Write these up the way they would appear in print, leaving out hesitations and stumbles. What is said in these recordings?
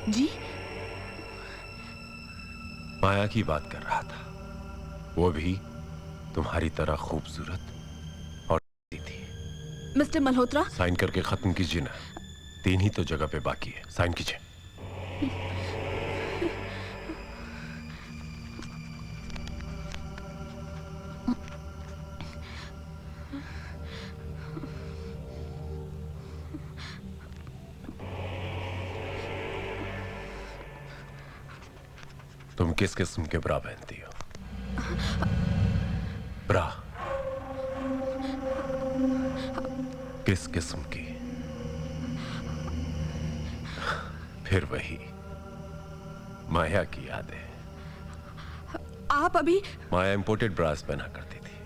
जी? माया की बात कर रहा था। वो भी तुम्हारी तरह खूबसूरत और थी। मिस्टर मल्होत्रा, साइन करके खत्म कीजिए ना। 3 ही तो जगह पे बाकी है, साइन कीजिए। तुम किस किस्म के ब्रा पहनती हो? ब्रा किस किस्म की? फिर वही माया की यादें। आप अभी... माया इंपोर्टेड ब्रास पहना करती थी,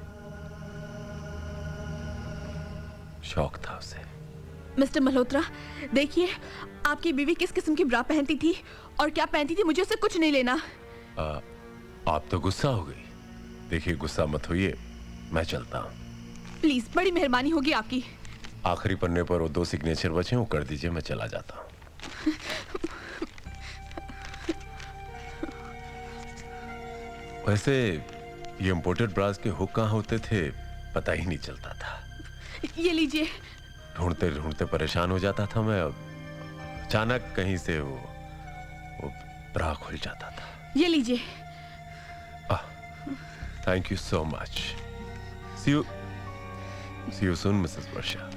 शौक था उसे। मिस्टर मल्होत्रा, देखिए, आपकी बीवी किस किस्म की ब्रा पहनती थी और क्या पहनती थी, मुझे उससे कुछ नहीं लेना। आप तो गुस्सा हो गई। देखिए, गुस्सा मत होइए, मैं चलता हूं। प्लीज, बड़ी मेहरबानी होगी आपकी। आखिरी पन्ने पर वो 2 सिग्नेचर बचे, वो कर दीजिए, मैं चला जाता हूं। वैसे ये इंपोर्टेड ब्रास के हुक कहाँ होते थे पता ही नहीं चलता था। ये लीजिए। ढूंढते ढूंढते परेशान हो जाता था मैं। अचानक कहीं से वो ब्रा खुल जाता था। ये लीजिए। Thank you so much. See you soon Mrs Varsha.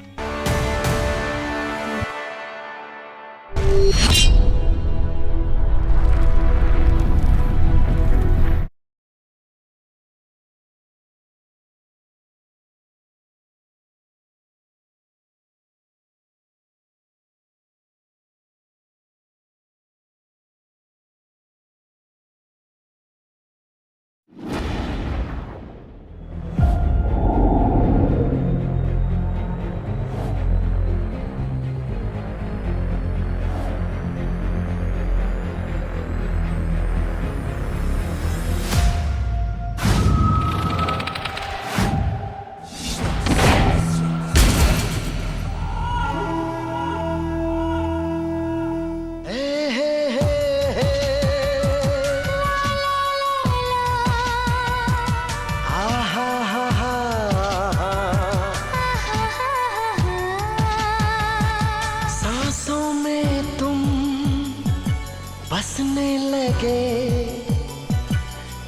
बसने लगे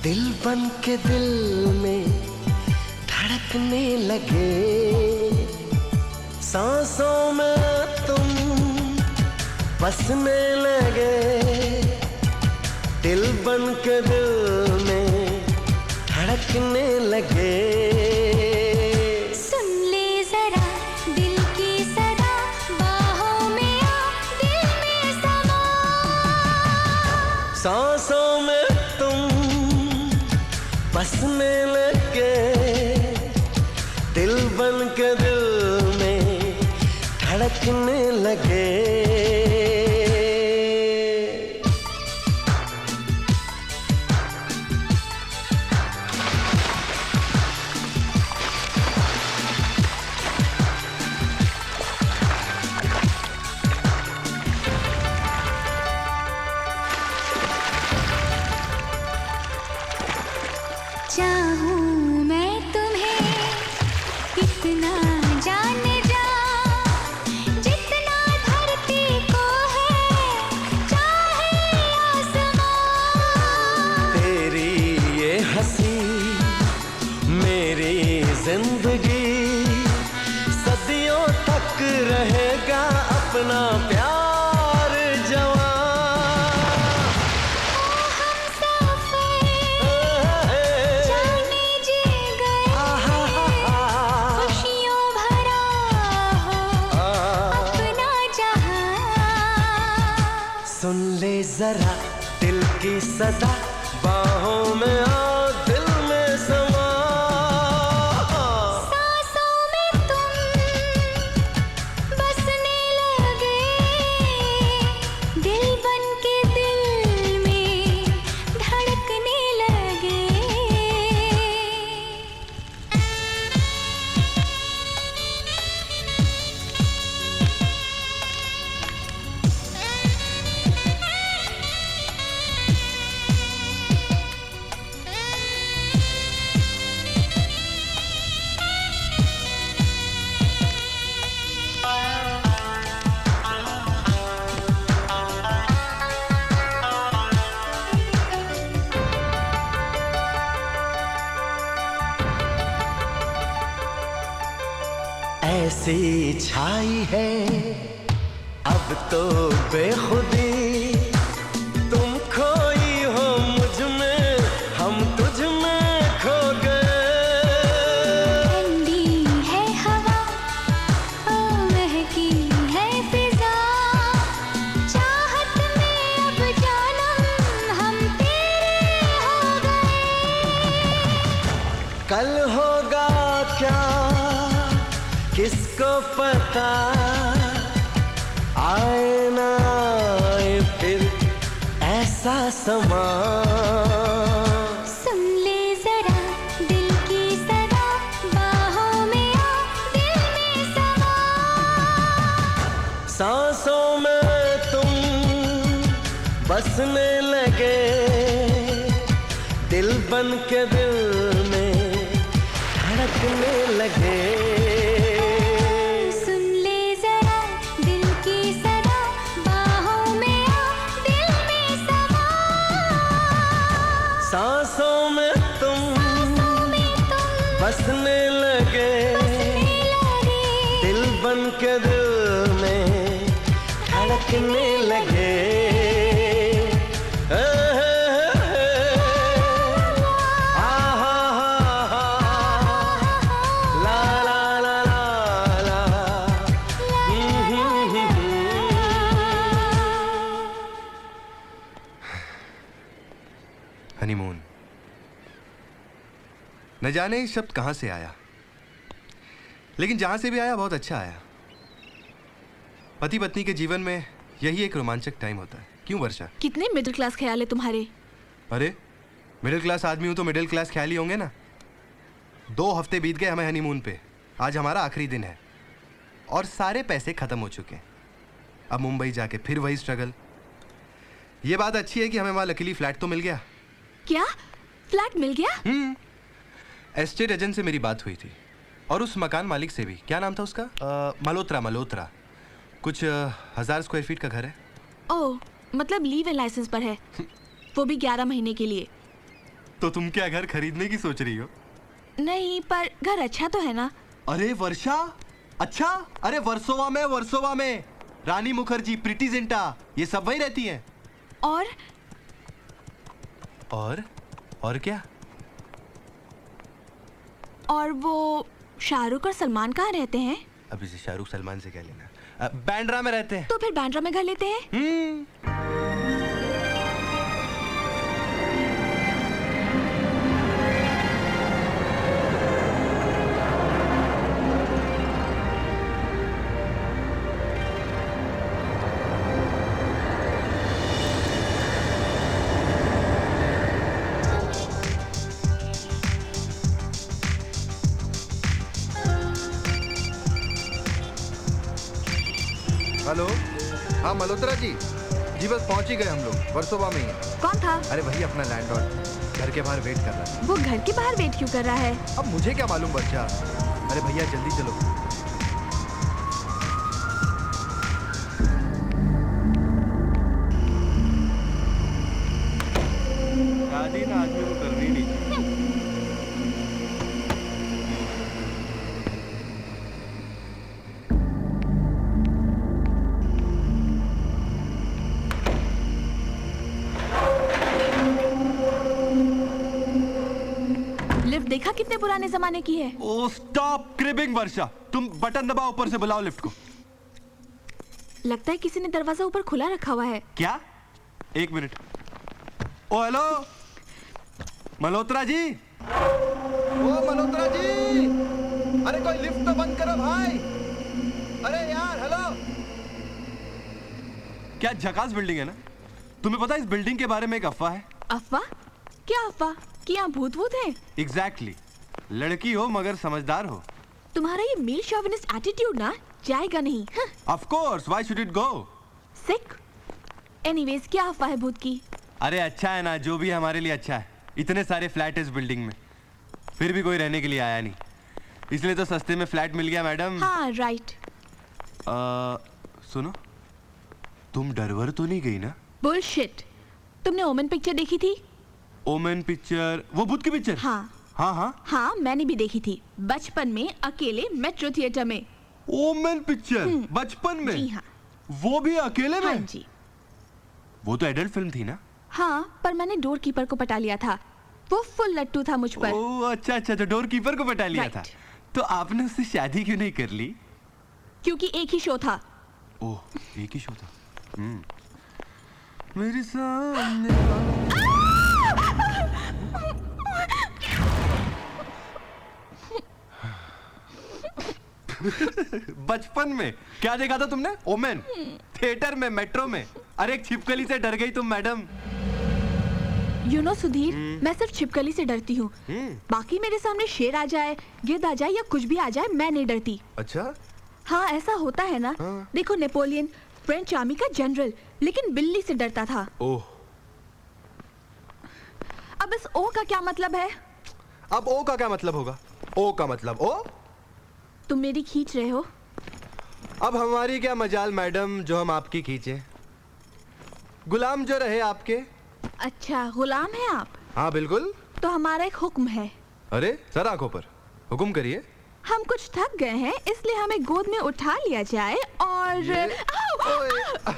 दिल बन के दिल में धड़कने लगे, सांसों में तुम बसने लगे, दिल बन के दिल में धड़कने लगे। सांसों में तुम बसने लगे, दिल बन के दिल में धड़कने लगे। चाहूं मैं तुम्हें इतना जाने जा, जितना धरती को है चाहे आसमां। तेरी ये हंसी मेरी जिंदगी, सदियों तक रहेगा अपना प्यार जवां। सुन ले जरा दिल की सदा, बाहों में आ दिल में समा। सांसों में तुम बसने लगे, दिल बन के दिल में धड़कने लगे। सी छाई है, अब तो बेखुदी तुम खोई हो मुझ में, हम तुझ में खो गए। ठंडी है हवा, ओ महकी है फिजा, चाहत में अब जानम हम तेरे हो गए। कल होगा क्या किसको पता, आए ना आए फिर ऐसा समा। सुन ले जरा दिल की सदा, बाहों में आ दिल में समा। सांसों में तुम बसने लगे, दिल बन के दिल में धड़कने लगे। सुन ले जरा दिल की सदा, बाहों में आ दिल में समा। सांसों में तुम बसने लगे, लगे दिल बन के दिल में धड़कने लगे। हनीमून, न जाने ये शब्द कहां से आया, लेकिन जहां से भी आया बहुत अच्छा आया। पति पत्नी के जीवन में यही एक रोमांचक टाइम होता है, क्यों वर्षा? कितने मिडिल क्लास ख्याल है तुम्हारे। अरे मिडिल क्लास आदमी हूं तो मिडिल क्लास ख्याल ही होंगे ना। 2 हफ्ते बीत गए हमें हनीमून पे, आज हमारा आखिरी दिन है और सारे पैसे खत्म हो चुके हैं। अब मुंबई जाके फिर वही स्ट्रगल। ये बात अच्छी है कि हमें वहां लकीली फ्लैट तो मिल गया। क्या फ्लैट मिल गया? एस्टेट एजेंट से मेरी बात हुई थी और उस मकान मालिक से भी। क्या नाम था उसका? मल्होत्रा। कुछ 1000 स्क्वायर फीट का घर है। ओह, मतलब लीव एंड लाइसेंस पर है, वो भी 11 महीने के लिए। तो तुम क्या घर खरीदने की सोच रही हो? नहीं, पर घर अच्छा तो है ना। अरे वर्षा, अच्छा? अरे वर्सोवा में रानी मुखर्जी, प्रीति जिंटा, ये सब वही रहती हैं। और क्या? और वो शाहरुख और सलमान कहाँ रहते हैं? अभी से शाहरुख सलमान से क्या लेना? बांद्रा में रहते हैं। तो फिर बांद्रा में घर लेते हैं। हेलो, हाँ मल्होत्रा जी बस पहुंच ही गए हम लोग, वर्सोवा में ही है। कौन था? अरे वही अपना लैंडलॉर्ड, घर के बाहर वेट कर रहा है। वो घर के बाहर वेट क्यों कर रहा है? अब मुझे क्या मालूम बच्चा। अरे भैया जल्दी चलो। शादी ना आदमी को करनी नहीं। लिफ्ट देखा कितने पुराने जमाने की है। ओ स्टॉप क्रिबिंग वर्षा, तुम बटन दबाओ ऊपर से बुलाओ लिफ्ट को। लगता है किसी ने दरवाजा ऊपर खुला रखा हुआ है। क्या? 1 मिनट। ओ हेलो मल्होत्रा जी। ओ मल्होत्रा जी, अरे कोई लिफ्ट तो बंद करो भाई। अरे यार हेलो। क्या झकास बिल्डिंग है ना? तुम्हें पता है इस बिल्डिंग के बारे में एक अफवाह है? अफवाह? क्या अफवाह? कि यहाँ भूत वूत है? एग्जैक्टली। लड़की हो मगर समझदार हो। तुम्हारा ये मेल शॉविनिस्ट एटीट्यूड ना जाएगा नहीं। Of course, why should it go? Sick. Anyways, क्या अफवाह है भूत की? अरे अच्छा है ना, जो भी हमारे लिए अच्छा है। इतने सारे फ्लैट है इस बिल्डिंग में, फिर भी कोई रहने के लिए आया नहीं, इसलिए तो सस्ते में फ्लैट मिल गया मैडम। हाँ राइट। सुनो, तुम डरवर तो नहीं गई ना? बुलशिट। तुमने ओमन पिक्चर देखी थी? Omen picture? वो भूत की पिक्चर? हाँ हाँ हाँ हाँ, मैंने भी देखी थी बचपन में, अकेले मेट्रो थिएटर में। ओमेन पिक्चर बचपन में? जी हाँ। वो भी अकेले में? हाँ जी। वो तो एडल्ट फिल्म थी ना? हाँ, पर मैंने डोर कीपर को पटा लिया था। वो फुल लट्टू था मुझ पर। ओह अच्छा अच्छा, तो डोर कीपर को पटा लिया था। Right. तो आपने उससे शादी क्यों नहीं कर ली? क्योंकि एक ही शो था। ओह, एक ही शो था। मेरे सामने बचपन में क्या देखा था तुमने? ओमेन। थिएटर में, मेट्रो में। अरे एक छिपकली से डर गई तुम मैडम। यू नो सुधीर, मैं सिर्फ छिपकली से डरती हूँ। बाकी मेरे सामने शेर आ जाए, गिद्ध आ जाए या कुछ भी आ जाए, मैं नहीं डरती। अच्छा? हाँ, ऐसा होता है ना। हाँ। देखो, नेपोलियन फ्रेंच आर्मी का जनरल, लेकिन बिल्ली से डरता था। ओह। अब इस ओ का क्या मतलब है? अब ओ का क्या मतलब होगा? ओ का मतलब ओ? तुम मेरी खींच रहे हो? अब हमारी क्या मजाल मैडम जो हम आपकी खींचे। गुलाम जो रहे आपके। अच्छा, गुलाम है आप? हाँ बिल्कुल। तो हमारा एक हुक्म है। अरे सर आंखों पर, हुक्म करिए। हम कुछ थक गए हैं, इसलिए हमें गोद में उठा लिया जाए और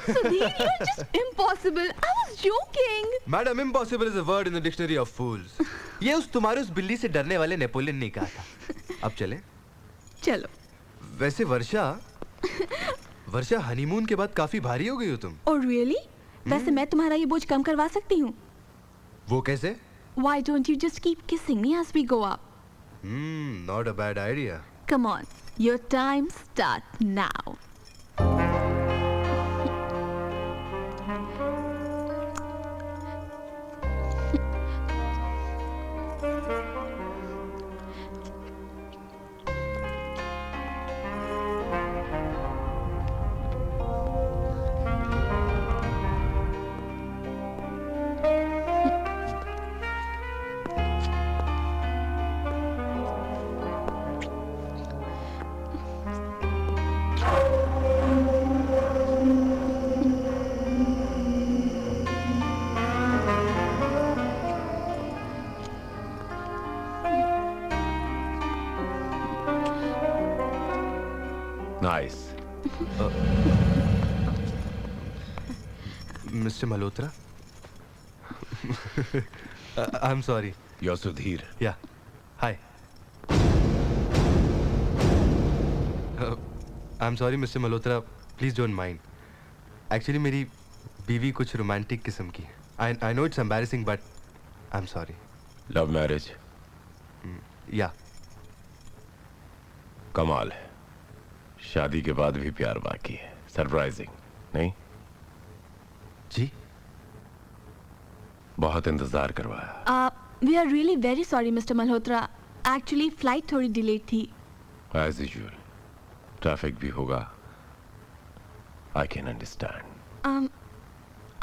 Sudhir, you are just impossible. I was joking. Madam, impossible is a word in the dictionary of fools. ये तुम्हारे उस बिल्ली से डरने वाले नेपोलियन ने कहा था। अब चले? चलो। वैसे वर्षा हनीमून के बाद काफी भारी हो गई हो तुम। Oh really? वैसे मैं तुम्हारा ये बोझ कम करवा सकती हूँ। वो कैसे? Why don't you just keep kissing me as we go up? Not a bad idea. Come on, your time starts now. Nice. Mr. Malhotra? I'm sorry. You're Sudhir. Yeah. Hi. I'm sorry, Mr. Malhotra. Please don't mind. Actually, मेरी बीवी कुछ romantic किस्म की है. I know it's embarrassing, but I'm sorry. Love marriage. Yeah. कमाल है, शादी के बाद भी प्यार बाकी है। सरप्राइजिंग नहीं? जी? बहुत इंतजार करवाया। We are really very sorry, Mr. Malhotra. Actually, flight थोड़ी delayed थी। As usual. ट्रैफिक भी होगा। I can understand.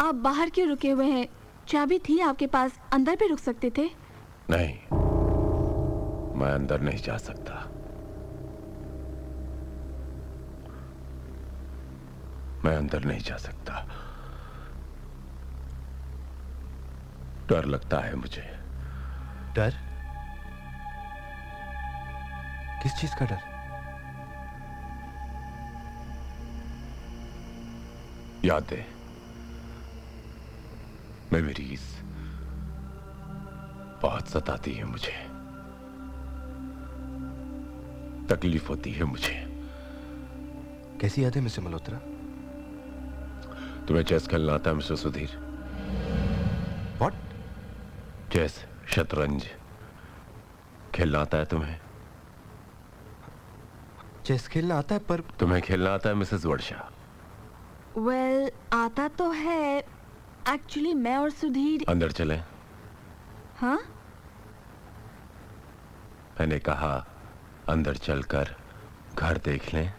आप बाहर क्यों रुके हुए हैं? चाबी थी आपके पास, अंदर भी रुक सकते थे। नहीं, मैं अंदर नहीं जा सकता। मैं अंदर नहीं जा सकता। डर लगता है मुझे। डर? किस चीज का डर? यादें, मेमोरीज बहुत सताती है मुझे। तकलीफ होती है मुझे। कैसी यादें मिस्टर मल्होत्रा? तुम्हें चेस खेलना आता है मिस्टर सुधीर? व्हाट? चेस, शतरंज खेलना आता है तुम्हें? चेस खेलना आता है, पर तुम्हें खेलना आता है मिसेस वर्षा? Well, आता तो है। एक्चुअली मैं और सुधीर। अंदर चलें? हाँ? मैंने कहा अंदर चलकर घर देख लें।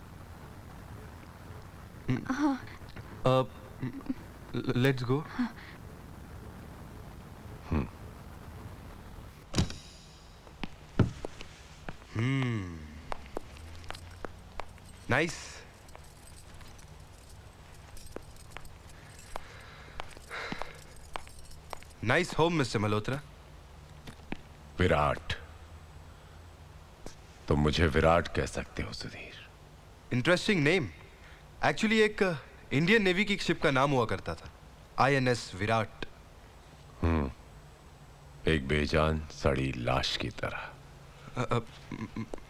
Let's go. Nice. Nice home Mr Malhotra. Virat, तुम मुझे विराट कह सकते हो सुधीर। Interesting name. एक्चुअली एक इंडियन नेवी की शिप का नाम हुआ करता था, INS विराट। एक बेजान सड़ी लाश की तरह।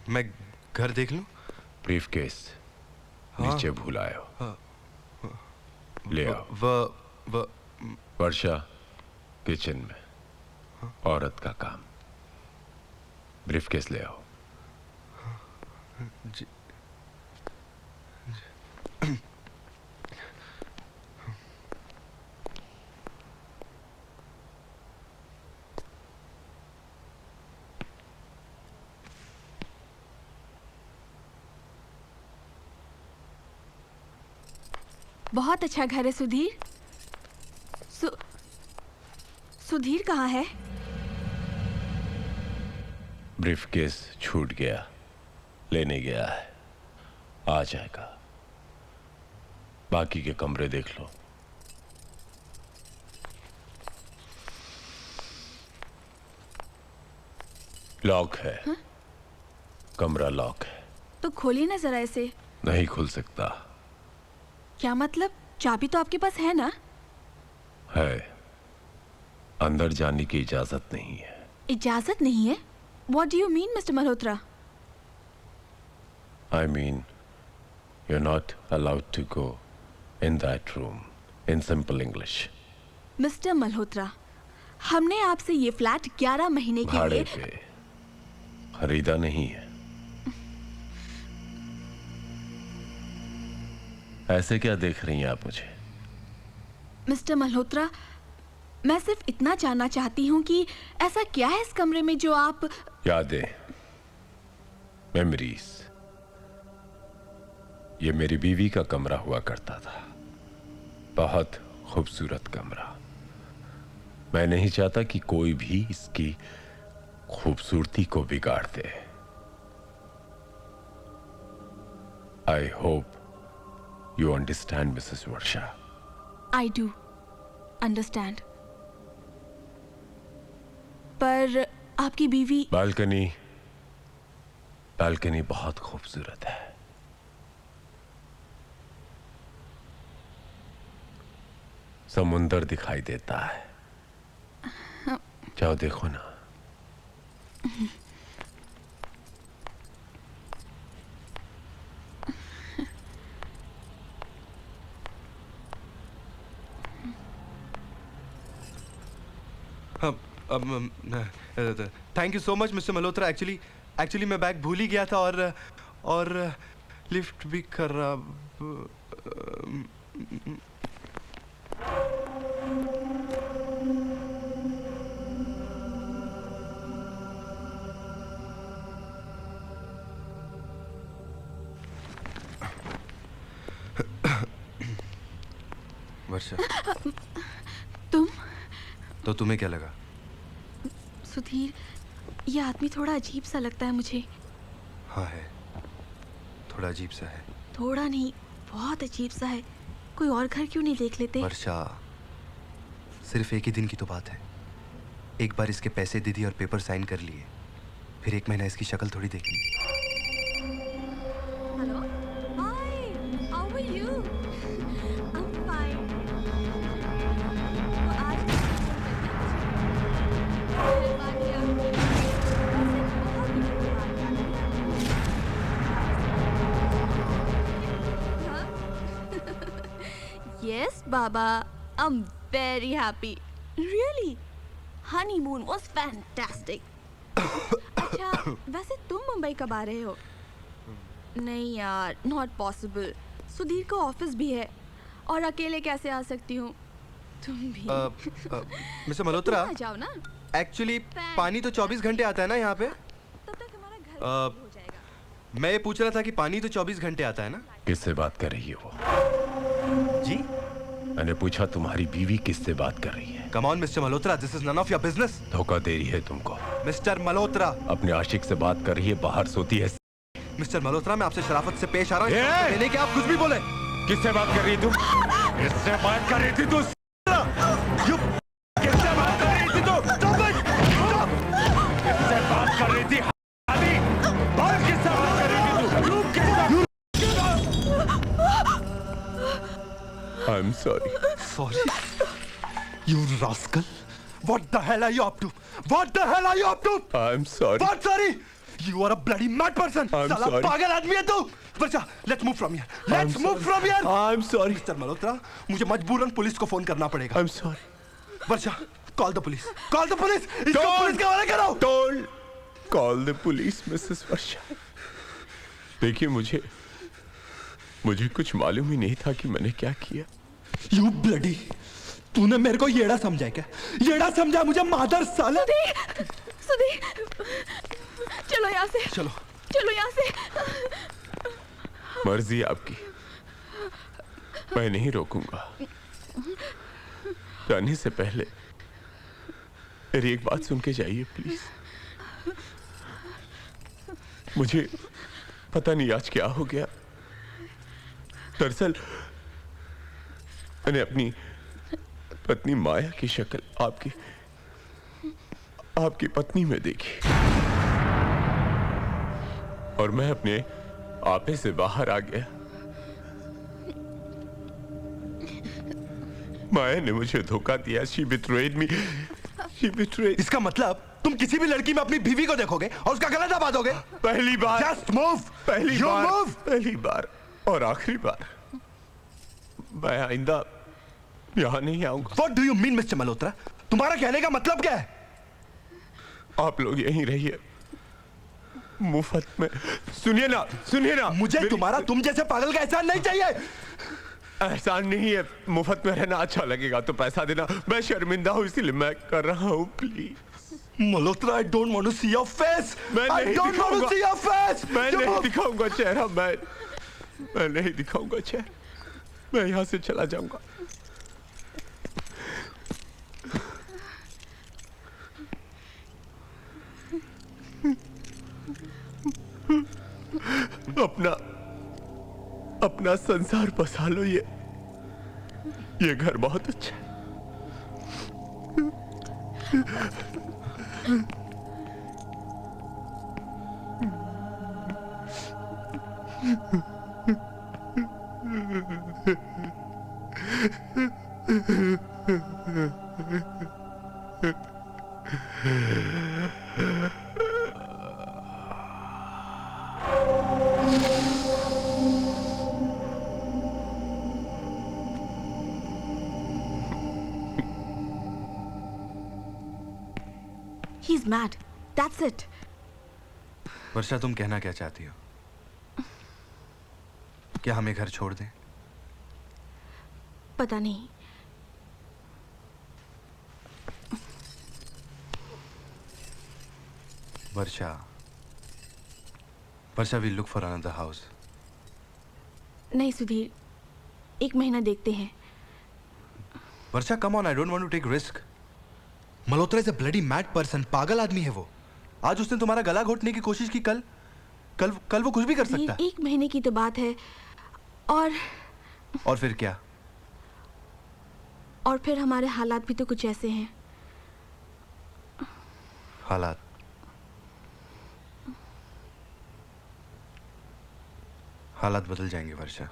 मैं घर देख लूं? ब्रीफकेस नीचे भूल आए हो। ले आओ। व वर्षा किचन में, औरत का काम। ब्रीफकेस ले आओ। जी। बहुत अच्छा घर है सुधीर। सुधीर कहाँ है? ब्रीफकेस छूट गया, लेने गया है, आ जाएगा। बाकी के कमरे देख लो। लॉक है। हाँ? कमरा लॉक है। तो खोलिए ना जरा इसे। नहीं खुल सकता। क्या मतलब? चाबी तो आपके पास है ना? है, अंदर जाने की इजाजत नहीं है। इजाजत नहीं है? What do you mean, Mr. Malhotra? I mean, you're not allowed to go in that room. In simple English. Mr. Malhotra, हमने आपसे ये फ्लैट 11 महीने के भाड़े लिए पे खरीदा नहीं है। ऐसे क्या देख रही हैं आप मुझे? मिस्टर मल्होत्रा, मैं सिर्फ इतना जानना चाहती हूँ कि ऐसा क्या है इस कमरे में जो आप... यादें, मेमोरीज। ये मेरी बीवी का कमरा हुआ करता था, बहुत खूबसूरत कमरा। मैं नहीं चाहता कि कोई भी इसकी खूबसूरती को बिगाड़ दे। I hope you understand Mrs Varsha. I do understand. पर आपकी बीवी... बालकनी, बालकनी बहुत खूबसूरत है। समुंदर दिखाई देता है। जाओ देखो ना। Thank you so much mister Malhotra. Actually मैं बैग भूल ही गया था और लिफ्ट भी कर रहा। वर्षा, तुम... तो तुम्हें क्या लगा? सुधीर, ये आदमी थोड़ा अजीब सा लगता है मुझे। हाँ है, थोड़ा अजीब सा है। थोड़ा नहीं, बहुत अजीब सा है। कोई और घर क्यों नहीं देख लेते? वर्षा, सिर्फ एक ही दिन की तो बात है। एक बार इसके पैसे दे दिए और पेपर साइन कर लिए, फिर 1 महीना इसकी शक्ल थोड़ी देखी। Hello, hi, how are you? I am fine. तो आज Yes, Baba. I'm very happy. Really? Honeymoon was fantastic. अच्छा, वैसे तुम मुंबई कब आ रहे हो? नहीं यार, not possible. सुधीर को ऑफिस भी है और अकेले कैसे आ सकती हूँ? तुम भी। मिस्टर मल्होत्रा, आ जाओ ना। एक्चुअली पानी तो 24 घंटे आता है ना यहाँ पे? तब तक हमारा घर हो जाएगा। मैं ये पूछ रहा था कि पानी तो 24 घंटे आता है ना? किससे बात कर रही है वो? जी? मैंने पूछा तुम्हारी बीवी किससे बात कर रही है? Come on mister Malhotra, this is none of your business. धोखा दे रही है तुमको। मिस्टर मल्होत्रा, अपने आशिक से बात कर रही है, बाहर सोती है। मिस्टर मल्होत्रा, मैं आपसे शराफत से पेश आ रहा ए! हूँ, कि आप कुछ भी बोले। किससे बात कर रही तुम? किससे बात कर रही थी तू? किससे बात कर रही थी तू? किससे बात कर रही थी? बोल, किससे बात कर रही थी तू? आई am sorry. Sorry? You rascal! What the hell are you up to? What the hell are you up to? I am sorry. What sorry? You are a bloody mad person. I'm साला sorry. पागल आदमी है तू। Varsha, let's move from here. Let's move from here. I am sorry. Mr Malhotra, मुझे मजबूरन police को phone करना पड़ेगा। I am sorry. Varsha, call the police. Call the police. इसको पुलिस के हवाले करो। Don't call the police, Mrs Varsha. देखिए मुझे कुछ मालूम ही नहीं था कि मैंने क्या किया। You bloody! तूने मेरे को येड़ा समझा है क्या? येड़ा समझा मुझे मादर साले। सुधीर, चलो यहाँ से। चलो यहाँ से। मर्जी आपकी, मैं नहीं रोकूंगा। जाने से पहले मेरी एक बात सुन के जाइए प्लीज। मुझे पता नहीं आज क्या हो गया। दरअसल मैंने अपनी पत्नी माया की शक्ल आपकी पत्नी में देखी और मैं अपने आपे से बाहर आ गया। माया ने मुझे धोखा दिया। She betrayed me. She betrayed. इसका मतलब तुम किसी भी लड़की में अपनी बीवी को देखोगे और उसका गला दबा दोगे? पहली बार। Just move. You move. पहली बार और आखिरी बार। मैं आइंदा यहाँ नहीं आऊंगा। What do you mean, Mr. Malhotra? तुम्हारा कहने का मतलब क्या है? आप लोग यहीं रहिए मुफ्त में। सुनिए ना मुझे तुम्हारा तुम जैसे पागल का एहसान नहीं चाहिए। एहसान नहीं है, मुफ्त में रहना अच्छा लगेगा तो पैसा देना। मैं शर्मिंदा हूँ इसलिए मैं कर रहा हूँ। Please Malhotra, I don't want to see your face. मैं I नहीं don't want to see your face. मैं You नहीं move. दिखाऊंगा चेहरा। मैं नहीं दिखाऊंगा चेहरा। मैं यहाँ से चला जाऊंगा। अपना संसार बसा लो। ये घर बहुत अच्छा है। He's mad. That's it. वर्षा, तुम कहना क्या चाहती हो? क्या हमें घर छोड़ दें? पता नहीं। वर्षा, we'll look for another house. नहीं सुधीर, 1 महीना देखते हैं। वर्षा, come on, I don't want to take risk. Malhotra is a bloody mad person. पागल आदमी है वो। आज उसने तुम्हारा गला घोटने की कोशिश की। कल वो कुछ भी कर सकता है। 1 महीने की तो बात है। और फिर क्या? और फिर हमारे हालात भी तो कुछ ऐसे हैं। हालात बदल जाएंगे वर्षा।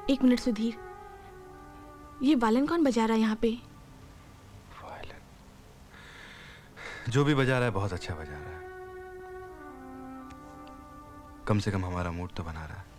एक मिनट सुधीर, ये वालन कौन बजा रहा है यहाँ पे? जो भी बजा रहा है बहुत अच्छा बजा रहा है। कम से कम हमारा मूड तो बना रहा है।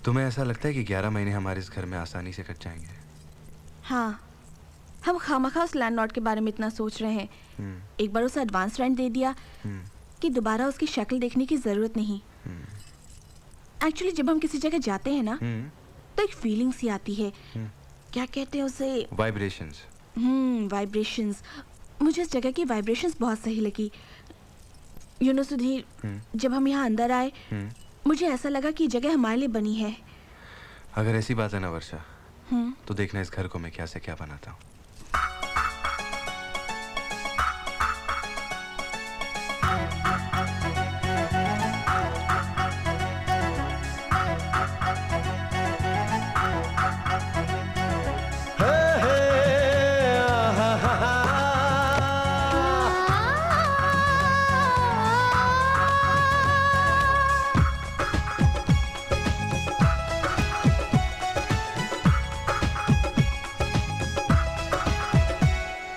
तुम्हें ऐसा लगता है कि 11 महीने हमारे इस घर में आसानी से कट जाएंगे? हाँ, हम खामखा उस लैंडलॉर्ड के बारे में इतना सोच रहे हैं। एक बार उसे एडवांस रेंट दे दिया कि दोबारा उसकी शक्ल देखने की जरूरत नहीं। एक्चुअली जब हम किसी जगह जाते हैं ना तो एक फीलिंग सी आती है क्या कहते हैं उसे, वाइब्रेशंस। वाइब्रेशंस। मुझे इस जगह की वाइब्रेशंस बहुत सही लगी। यू नो सुधीर, जब हम यहाँ अंदर आए मुझे ऐसा लगा कि जगह हमारे लिए बनी है। अगर ऐसी बात है ना वर्षा, तो देखना इस घर को मैं क्या से क्या बनाता हूँ।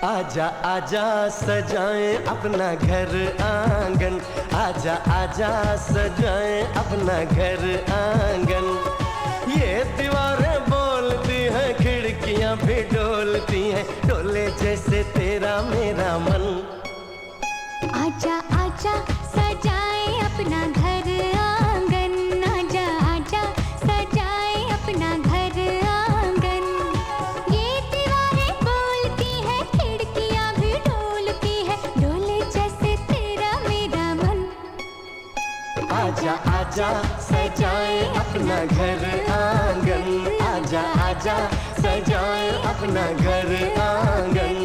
आजा आजा सजाएं अपना घर आंगन, आजा आजा सजाएं अपना घर आंगन। ये दीवारें बोलती हैं, खिड़कियां भी डोलती हैं, डोले जैसे तेरा मेरा मन। आजा आजा सजाए अपना घर आंगन, आजा आजा सजाए अपना घर आंगन। ये दीवारें बोलती हैं, खिड़कियां भी डोलती हैं, डोले जैसे तेरा मेरा मन। आजा आजा सजाए अपना घर आंगन, आजा आजा सजाए अपना घर आंगन।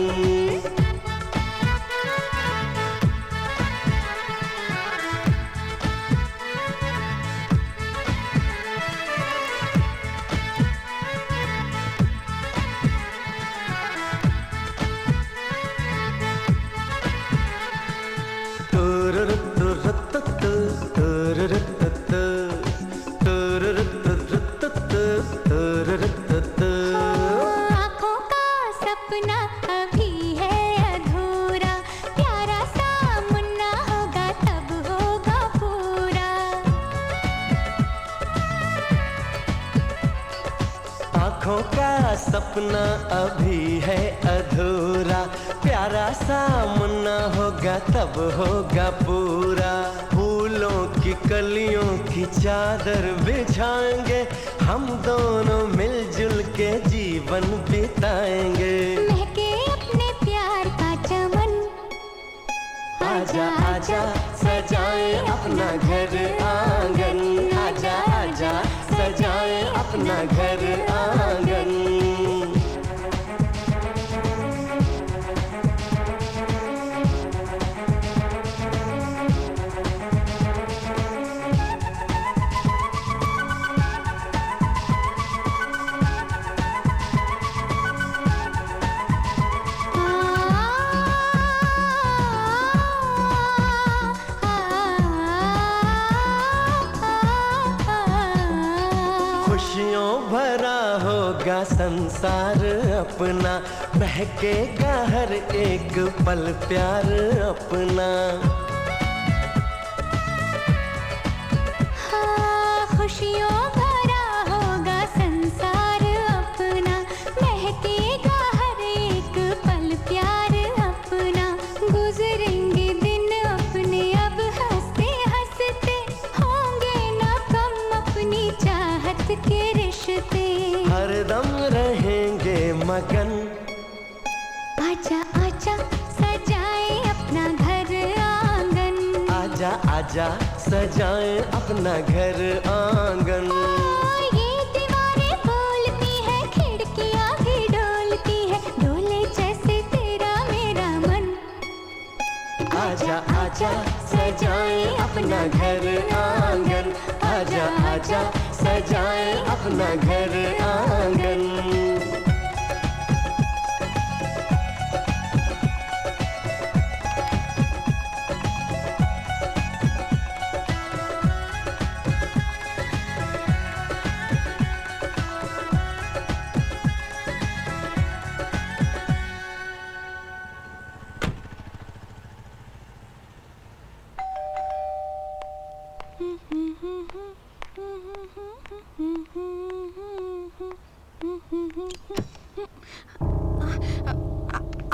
आँखों का सपना अभी है अधूरा, प्यारा सा मुन्ना होगा तब होगा पूरा। आँखों का सपना अभी है अधूरा, प्यारा सा मुन्ना होगा तब होगा पूरा। फूलों की कलियों की चादर बिछाएंगे, हम दोनों मिलजुल के जीवन बिताएंगे। महके अपने प्यार का चमन। आजा आजा सजाए अपना घर आंगन, आजा आजा सजाए अपना घर आंगन। खुशियों भरा होगा संसार अपना, महकेगा हर एक पल प्यार अपना। खुशियों भरा होगा संसार अपना, महकेगा हर एक पल प्यार अपना। गुजरेंगे दिन अपने अब हंसते हंसते, होंगे ना कम अपनी चाहत के रिश्ते। हरदम रहेंगे मगन। आजा आजा सजाए अपना घर आंगन, आजा आजा सजाए अपना घर आंगन। ये दीवारें बोलती हैं, खिड़कियां भी डोलती हैं, डोले जैसे तेरा मेरा मन। आजा आजा सजाए अपना घर आंगन, आजा आजा सजाए अपना घर आंगन।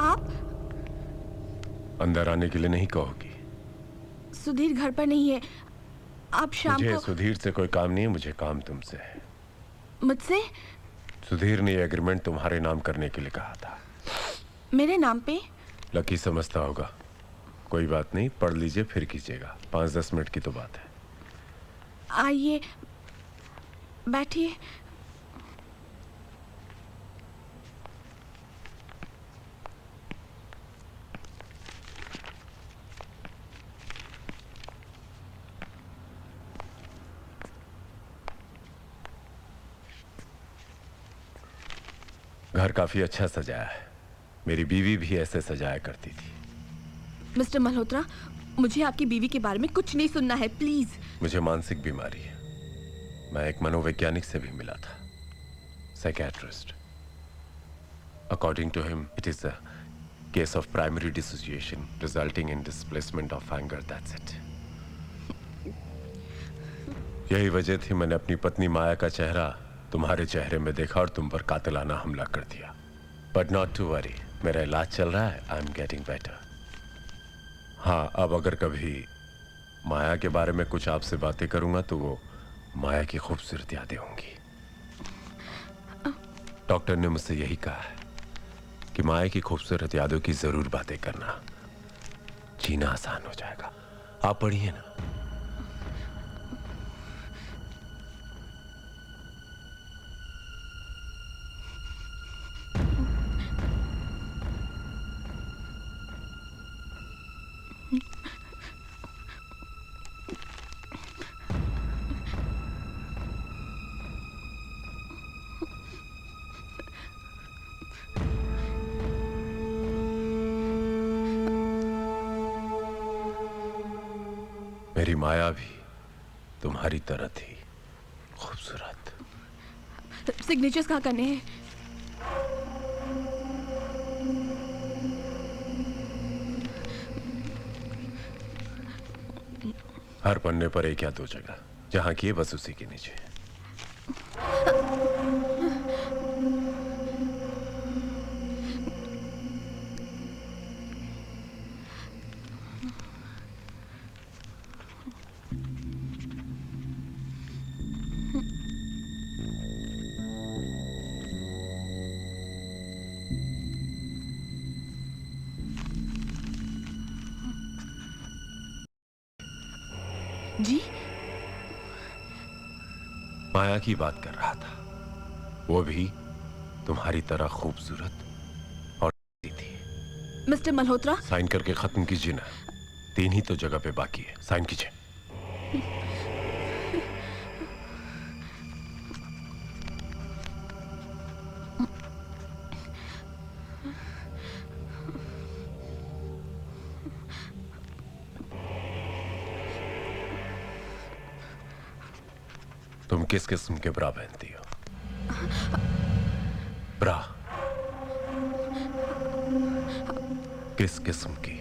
आप अंदर आने के लिए नहीं कहोगी? सुधीर घर पर नहीं है। आप शाम मुझे को सुधीर से कोई काम नहीं है, मुझे काम तुमसे है। मुझसे सुधीर ने एग्रीमेंट तुम्हारे नाम करने के लिए कहा था। मेरे नाम पे? लकी समझता होगा। कोई बात नहीं, पढ़ लीजिए फिर कीजिएगा। 5-10 मिनट की तो बात है। आइए बैठिए। घर काफी अच्छा सजाया है। मेरी बीवी भी ऐसे सजाया करती थी। मिस्टर मल्होत्रा, मुझे आपकी बीवी के बारे में कुछ नहीं सुनना है, प्लीज। मुझे मानसिक बीमारी है। मैं एक मनोवैज्ञानिक से भी मिला था, psychiatrist. According to him it is a case of primary dissociation resulting in displacement of anger, that's it. यही वजह थी मैंने अपनी पत्नी माया का चेहरा तुम्हारे चेहरे में देखा और तुम पर कातिलाना हमला कर दिया। बट नॉट टू वरी, मेरा इलाज चल रहा है। I am getting better. हाँ, अब अगर कभी माया के बारे में कुछ आपसे बातें करूंगा तो वो माया की खूबसूरत यादें होंगी। डॉक्टर ने मुझसे यही कहा है कि माया की खूबसूरत यादों की जरूर बातें करना, जीना आसान हो जाएगा। आप पढ़िए ना। मेरी माया भी तुम्हारी तरह थी खूबसूरत। सिग्नेचर्स कहाँ करने हैं? हर पन्ने पर एक या दो जगह, जहां किए बस उसी के नीचे। जी? माया की बात कर रहा था। वो भी तुम्हारी तरह खूबसूरत और थी। मिस्टर मल्होत्रा, साइन करके खत्म कीजिए ना। 3 ही तो जगह पे बाकी है, साइन कीजिए। तुम किस किस्म के ब्रा पहनती हो? ब्रा किस किस्म की?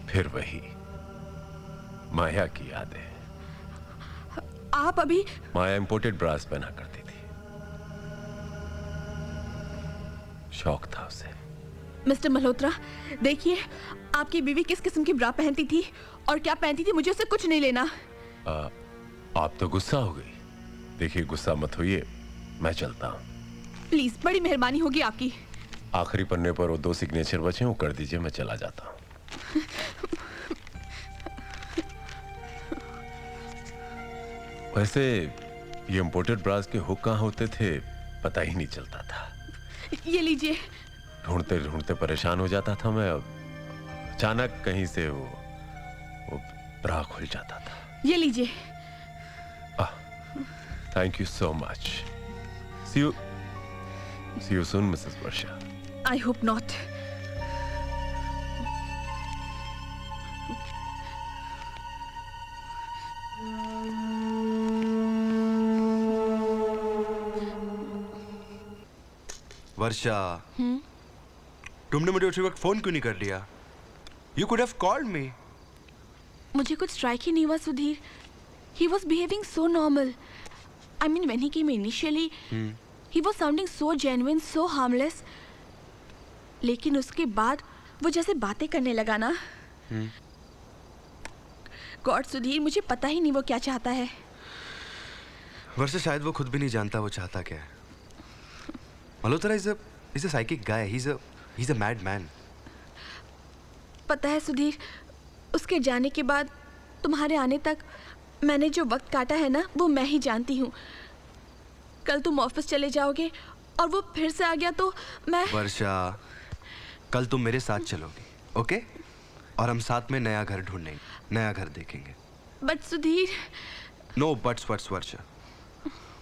फिर वही माया की यादें। आप अभी? माया इंपोर्टेड ब्रास पहना करती थी, शौक था उसे। मिस्टर मल्होत्रा, देखिए, आपकी बीवी किस किस्म की ब्रा पहनती थी और क्या पहनती थी, मुझे उससे कुछ नहीं लेना। आप तो गुस्सा हो गई। देखिए, गुस्सा मत होइए, मैं चलता हूँ। प्लीज, बड़ी मेहरबानी होगी आपकी। आखिरी पन्ने पर वो 2 सिग्नेचर बचे, वो कर दीजिए, मैं चला जाता हूँ। वैसे ये इंपोर्टेड ब्रास के हुक कहाँ होते थे पता ही नहीं चलता था। ये लीजिए। ढूंढते ढूंढते परेशान हो जाता था मैं। अचानक कहीं से वो ब्रा खुल जाता था। ये लीजिए। Thank you so much. See you soon Mrs Varsha. I hope not. Varsha, तुमने मुझे उसी वक्त फोन क्यों नहीं कर लिया? You could have called me. मुझे कुछ स्ट्राइक ही नहीं हुआ Sudhir. He was behaving so normal. I mean, when he came initially, he was sounding so genuine, so harmless. लेकिन उसके बाद वो जैसे बातें करने लगा ना, गॉड सुधीर, मुझे पता ही नहीं वो क्या चाहता है। वर्षा शायद वो खुद भी नहीं जानता वो चाहता क्या है। Malhotra is a psychic guy, he is a mad man. पता है सुधीर, उसके जाने के बाद तुम्हारे आने तक मैंने जो वक्त काटा है ना, वो मैं ही जानती हूँ। कल तुम ऑफिस चले जाओगे और वो फिर से आ गया तो मैं। वर्षा, कल तुम मेरे साथ चलोगी, ओके? और हम साथ में नया घर ढूंढेंगे, नया घर देखेंगे। But Sudhir. No buts Varsha.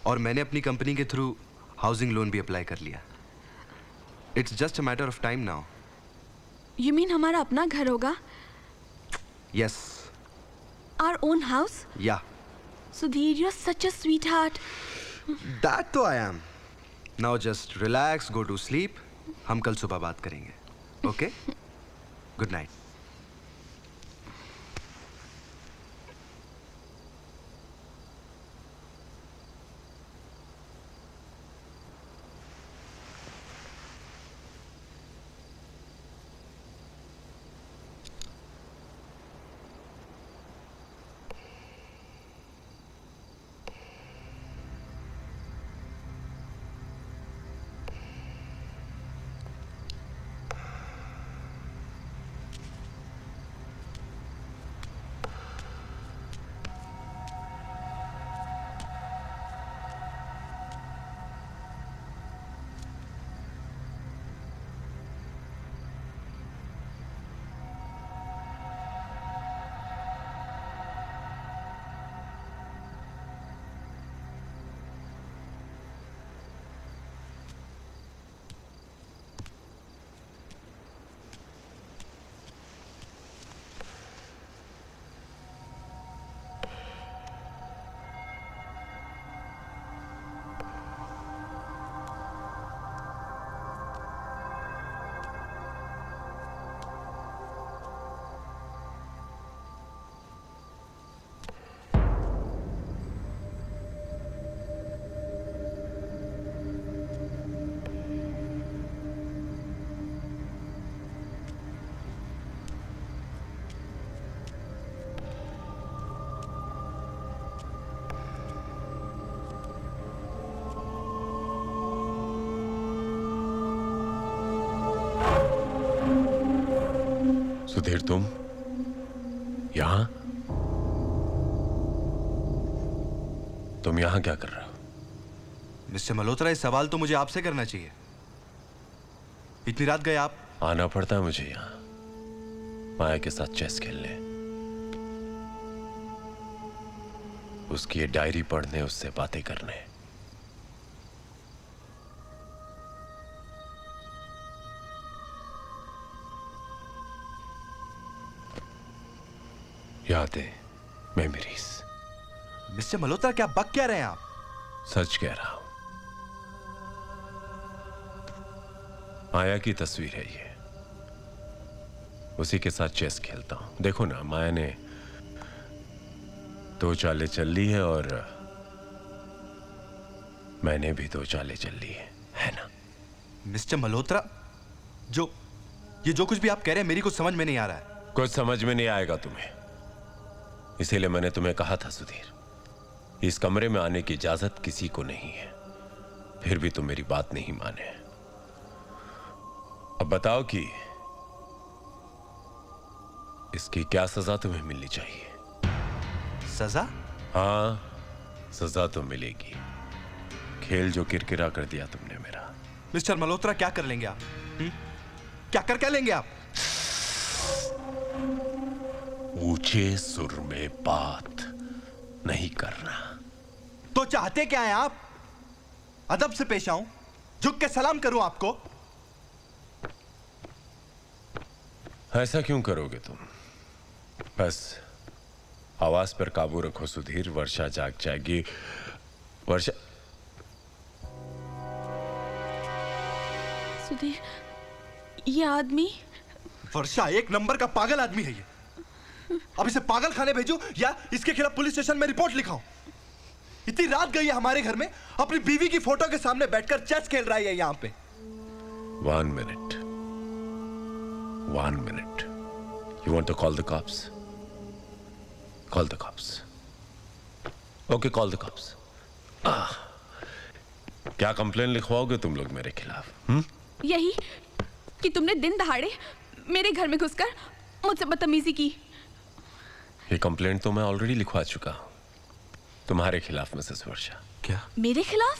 और मैंने अपनी कंपनी के थ्रू हाउसिंग लोन भी अप्लाई कर लिया। It's just a matter of time now. You mean हमारा अपना घर होगा? Yes. Our own house? Ya. Sudhir, you are such a sweetheart. That तो I am. Now just relax, go to sleep. हम कल सुबह बात करेंगे, ओके? Good night. सुधीर, तुम यहां? तुम यहां क्या कर रहे हो? मिस्टर मल्होत्रा, ये सवाल तो मुझे आपसे करना चाहिए। इतनी रात गए आप? आना पड़ता है मुझे यहां माया के साथ चेस खेलने, उसकी ये डायरी पढ़ने, उससे बातें करने। यादें, मेमोरीज। मिस्टर मल्होत्रा, क्या बक क्या रहे हैं आप? सच कह रहा हूं। माया की तस्वीर है ये, उसी के साथ चेस खेलता हूं। देखो ना, माया ने 2 चालें चल ली है और मैंने भी 2 चालें चल ली है ना? मिस्टर मल्होत्रा, ये जो कुछ भी आप कह रहे हैं मेरी कुछ समझ में नहीं आ रहा है। कुछ समझ में नहीं आएगा तुम्हें, इसीलिए मैंने तुम्हें कहा था सुधीर, इस कमरे में आने की इजाजत किसी को नहीं है। फिर भी तुम मेरी बात नहीं माने। अब बताओ कि इसकी क्या सजा तुम्हें मिलनी चाहिए? सजा? हाँ, सजा तो मिलेगी। खेल जो किरकिरा कर दिया तुमने मेरा। मिस्टर मल्होत्रा, क्या कर लेंगे आप? क्या लेंगे आप? ऊंचे सुर में बात नहीं करना। तो चाहते क्या हैं आप? अदब से पेश आऊं, झुक के सलाम करूं आपको? ऐसा क्यों करोगे तुम? बस आवाज पर काबू रखो सुधीर, वर्षा जाग जाएगी। वर्षा। सुधीर, ये आदमी। वर्षा एक नंबर का पागल आदमी है ये। अब इसे पागल खाने भेजूं या इसके खिलाफ पुलिस स्टेशन में रिपोर्ट लिखाऊं? इतनी रात गई है हमारे घर में, अपनी बीवी की फोटो के सामने बैठकर चेस खेल रहा है यहां पे। 1 minute. 1 minute. You want to call the cops? Call the cops. Okay, call the cops. क्या कंप्लेन लिखवाओगे तुम लोग मेरे खिलाफ? यही कि तुमने दिन दहाड़े मेरे घर में घुसकर मुझसे बदतमीजी की। ये कंप्लेंट तो मैं ऑलरेडी लिखवा चुका हूं तुम्हारे खिलाफ मिसेस वर्षा। क्या? मेरे खिलाफ?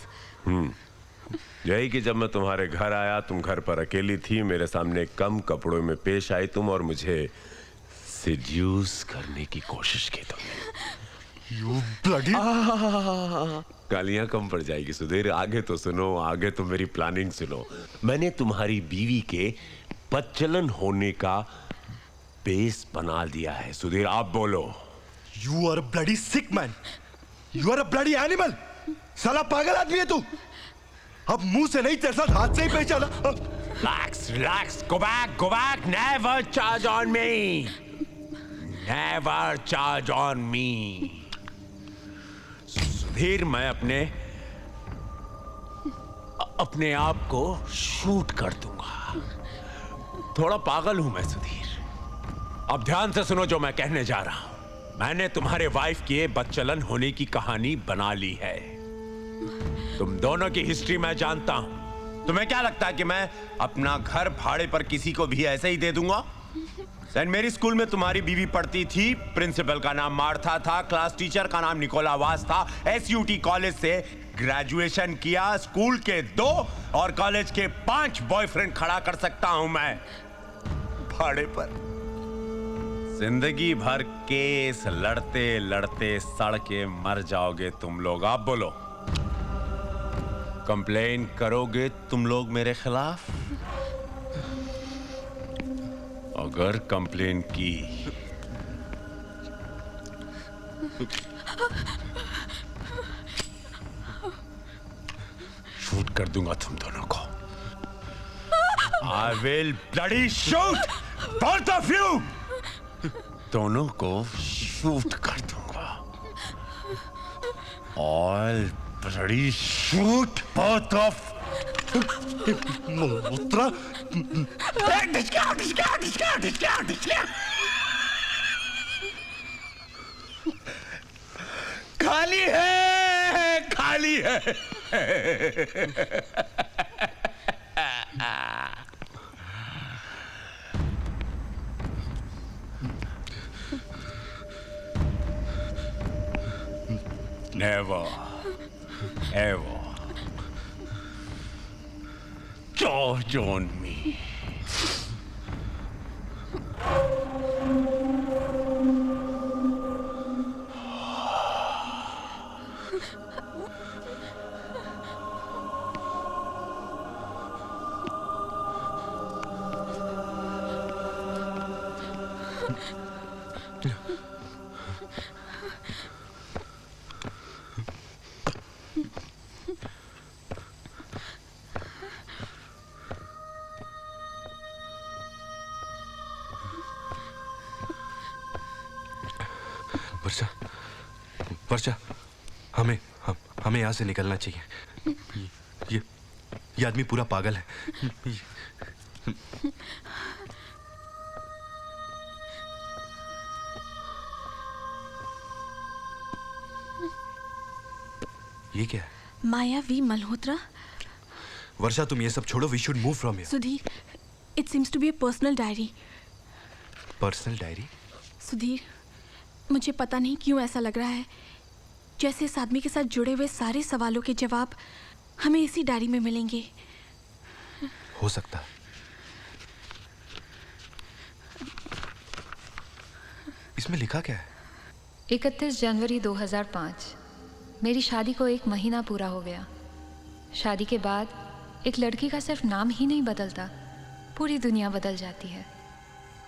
यही कि जब मैं तुम्हारे घर आया, तुम घर पर अकेली थी, मेरे सामने कम कपड़ों में पेश आई तुम और मुझे सिड्यूस करने की कोशिश की तुमने। You bloody... गालियां कम पड़ जाएगी सुधीर। आगे तो सुनो, आगे तो मेरी प्लानिंग सुनो। मैंने तुम्हारी बीवी के बदचलन होने का बेस बना दिया है सुधीर। आप बोलो। You are a bloody sick man. You are a bloody animal. साला पागल आदमी है तू। अब मुंह से नहीं, तेरे साथ हाथ से ही पहचाना। Relax, relax. Go back, go back. Never charge on me. Never charge on me. Sudhir, मैं अपने आप को शूट कर दूंगा। थोड़ा पागल हूं मैं सुधीर। अब ध्यान से सुनो जो मैं कहने जा रहा हूं। मैंने तुम्हारे वाइफ के बदचलन होने की कहानी बना ली है। तुम दोनों की हिस्ट्री मैं जानता हूं। तुम्हें क्या लगता है कि मैं अपना घर भाड़े पर किसी को भी ऐसे ही दे दूंगा? सेंट मेरी स्कूल में तुम्हारी बीवी पढ़ती थी। प्रिंसिपल का नाम मार्था था, क्लास टीचर का नाम निकोला वास था। SUT कॉलेज से ग्रेजुएशन किया। स्कूल के 2 और कॉलेज के 5 बॉयफ्रेंड खड़ा कर सकता हूं मैं भाड़े पर। जिंदगी भर केस लड़ते लड़ते सड़ के मर जाओगे तुम लोग। आप बोलो, कंप्लेन करोगे तुम लोग मेरे खिलाफ? अगर कंप्लेन की शूट कर दूंगा तुम दोनों को। I will bloody shoot both of you. दोनों को शूट कर दूंगा। I'll bloody shoot both of Uttara. खाली है, खाली है। Never, ever charge on me. वर्षा, वर्षा, हमें यहाँ से निकलना चाहिए। ये आदमी पूरा पागल है। ये क्या है? मायावी मल्होत्रा। वर्षा, तुम ये सब छोड़ो। We should move from here. Sudhir, it seems to be a personal diary. Personal diary? Sudhir, मुझे पता नहीं क्यों ऐसा लग रहा है जैसे इस आदमी के साथ जुड़े हुए सारे सवालों के जवाब हमें इसी डायरी में मिलेंगे। हो सकता है। इसमें लिखा क्या है? 31 जनवरी 2005। मेरी शादी को 1 महीना पूरा हो गया। शादी के बाद एक लड़की का सिर्फ नाम ही नहीं बदलता, पूरी दुनिया बदल जाती है।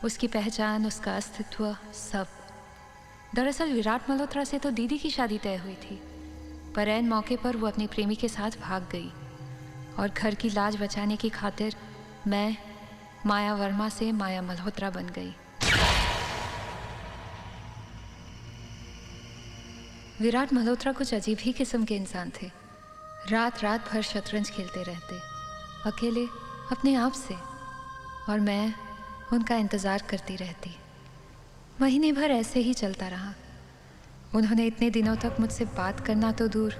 उसकी पहचान, उसका अस्तित्व, सब। दरअसल विराट मल्होत्रा से तो दीदी की शादी तय हुई थी, पर ऐन मौके पर वो अपनी प्रेमी के साथ भाग गई और घर की लाज बचाने की खातिर मैं माया वर्मा से माया मल्होत्रा बन गई। विराट मल्होत्रा कुछ अजीब ही किस्म के इंसान थे। रात रात भर शतरंज खेलते रहते, अकेले अपने आप से, और मैं उनका इंतज़ार करती रहती। महीने भर ऐसे ही चलता रहा। उन्होंने इतने दिनों तक मुझसे बात करना तो दूर,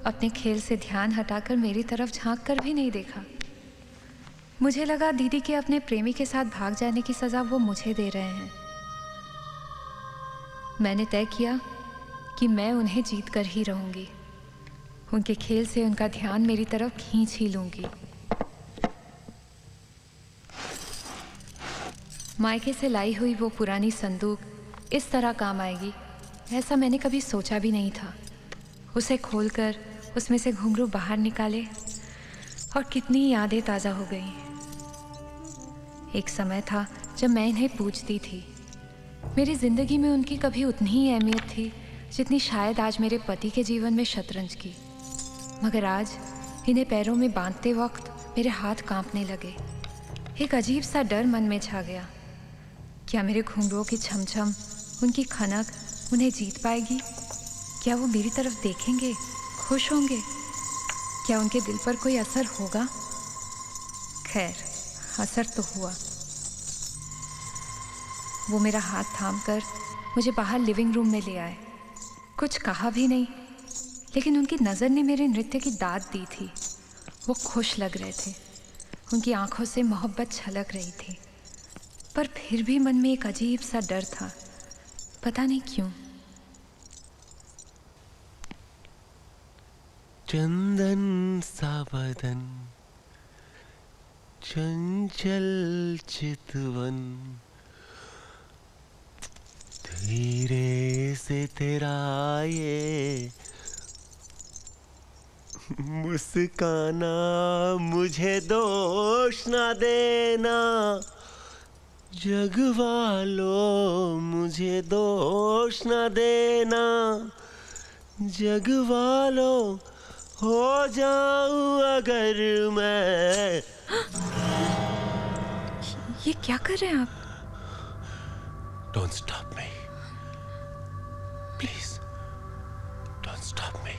अपने खेल से ध्यान हटाकर मेरी तरफ झांक कर भी नहीं देखा। मुझे लगा दीदी के अपने प्रेमी के साथ भाग जाने की सज़ा वो मुझे दे रहे हैं। मैंने तय किया कि मैं उन्हें जीत कर ही रहूंगी। उनके खेल से उनका ध्यान मेरी तरफ खींच ही लूंगी। मायके से लाई हुई वो पुरानी संदूक इस तरह काम आएगी, ऐसा मैंने कभी सोचा भी नहीं था। उसे खोलकर उसमें से घुंघरू बाहर निकाले और कितनी यादें ताज़ा हो गई। एक समय था जब मैं इन्हें पूछती थी। मेरी ज़िंदगी में उनकी कभी उतनी ही अहमियत थी जितनी शायद आज मेरे पति के जीवन में शतरंज की। मगर आज इन्हें पैरों में बांधते वक्त मेरे हाथ कांपने लगे। एक अजीब सा डर मन में छा गया। क्या मेरे घुंघरुओं की छमछम, उनकी खनक उन्हें जीत पाएगी? क्या वो मेरी तरफ देखेंगे, खुश होंगे? क्या उनके दिल पर कोई असर होगा? खैर, असर तो हुआ। वो मेरा हाथ थामकर मुझे बाहर लिविंग रूम में ले आए। कुछ कहा भी नहीं, लेकिन उनकी नज़र ने मेरे नृत्य की दाद दी थी। वो खुश लग रहे थे। उनकी आंखों से मोहब्बत छलक रही थी, पर फिर भी मन में एक अजीब सा डर था, पता नहीं क्यों। चंदन सा बदन, चंचल चितवन, धीरे से तेरा ये मुस्काना, मुझे दोष ना देना जग वालों, मुझे दोष ना देना जग वालों, हो जाऊं अगर मैं। ये क्या कर रहे हैं आप? Don't stop me. Please. Don't stop me.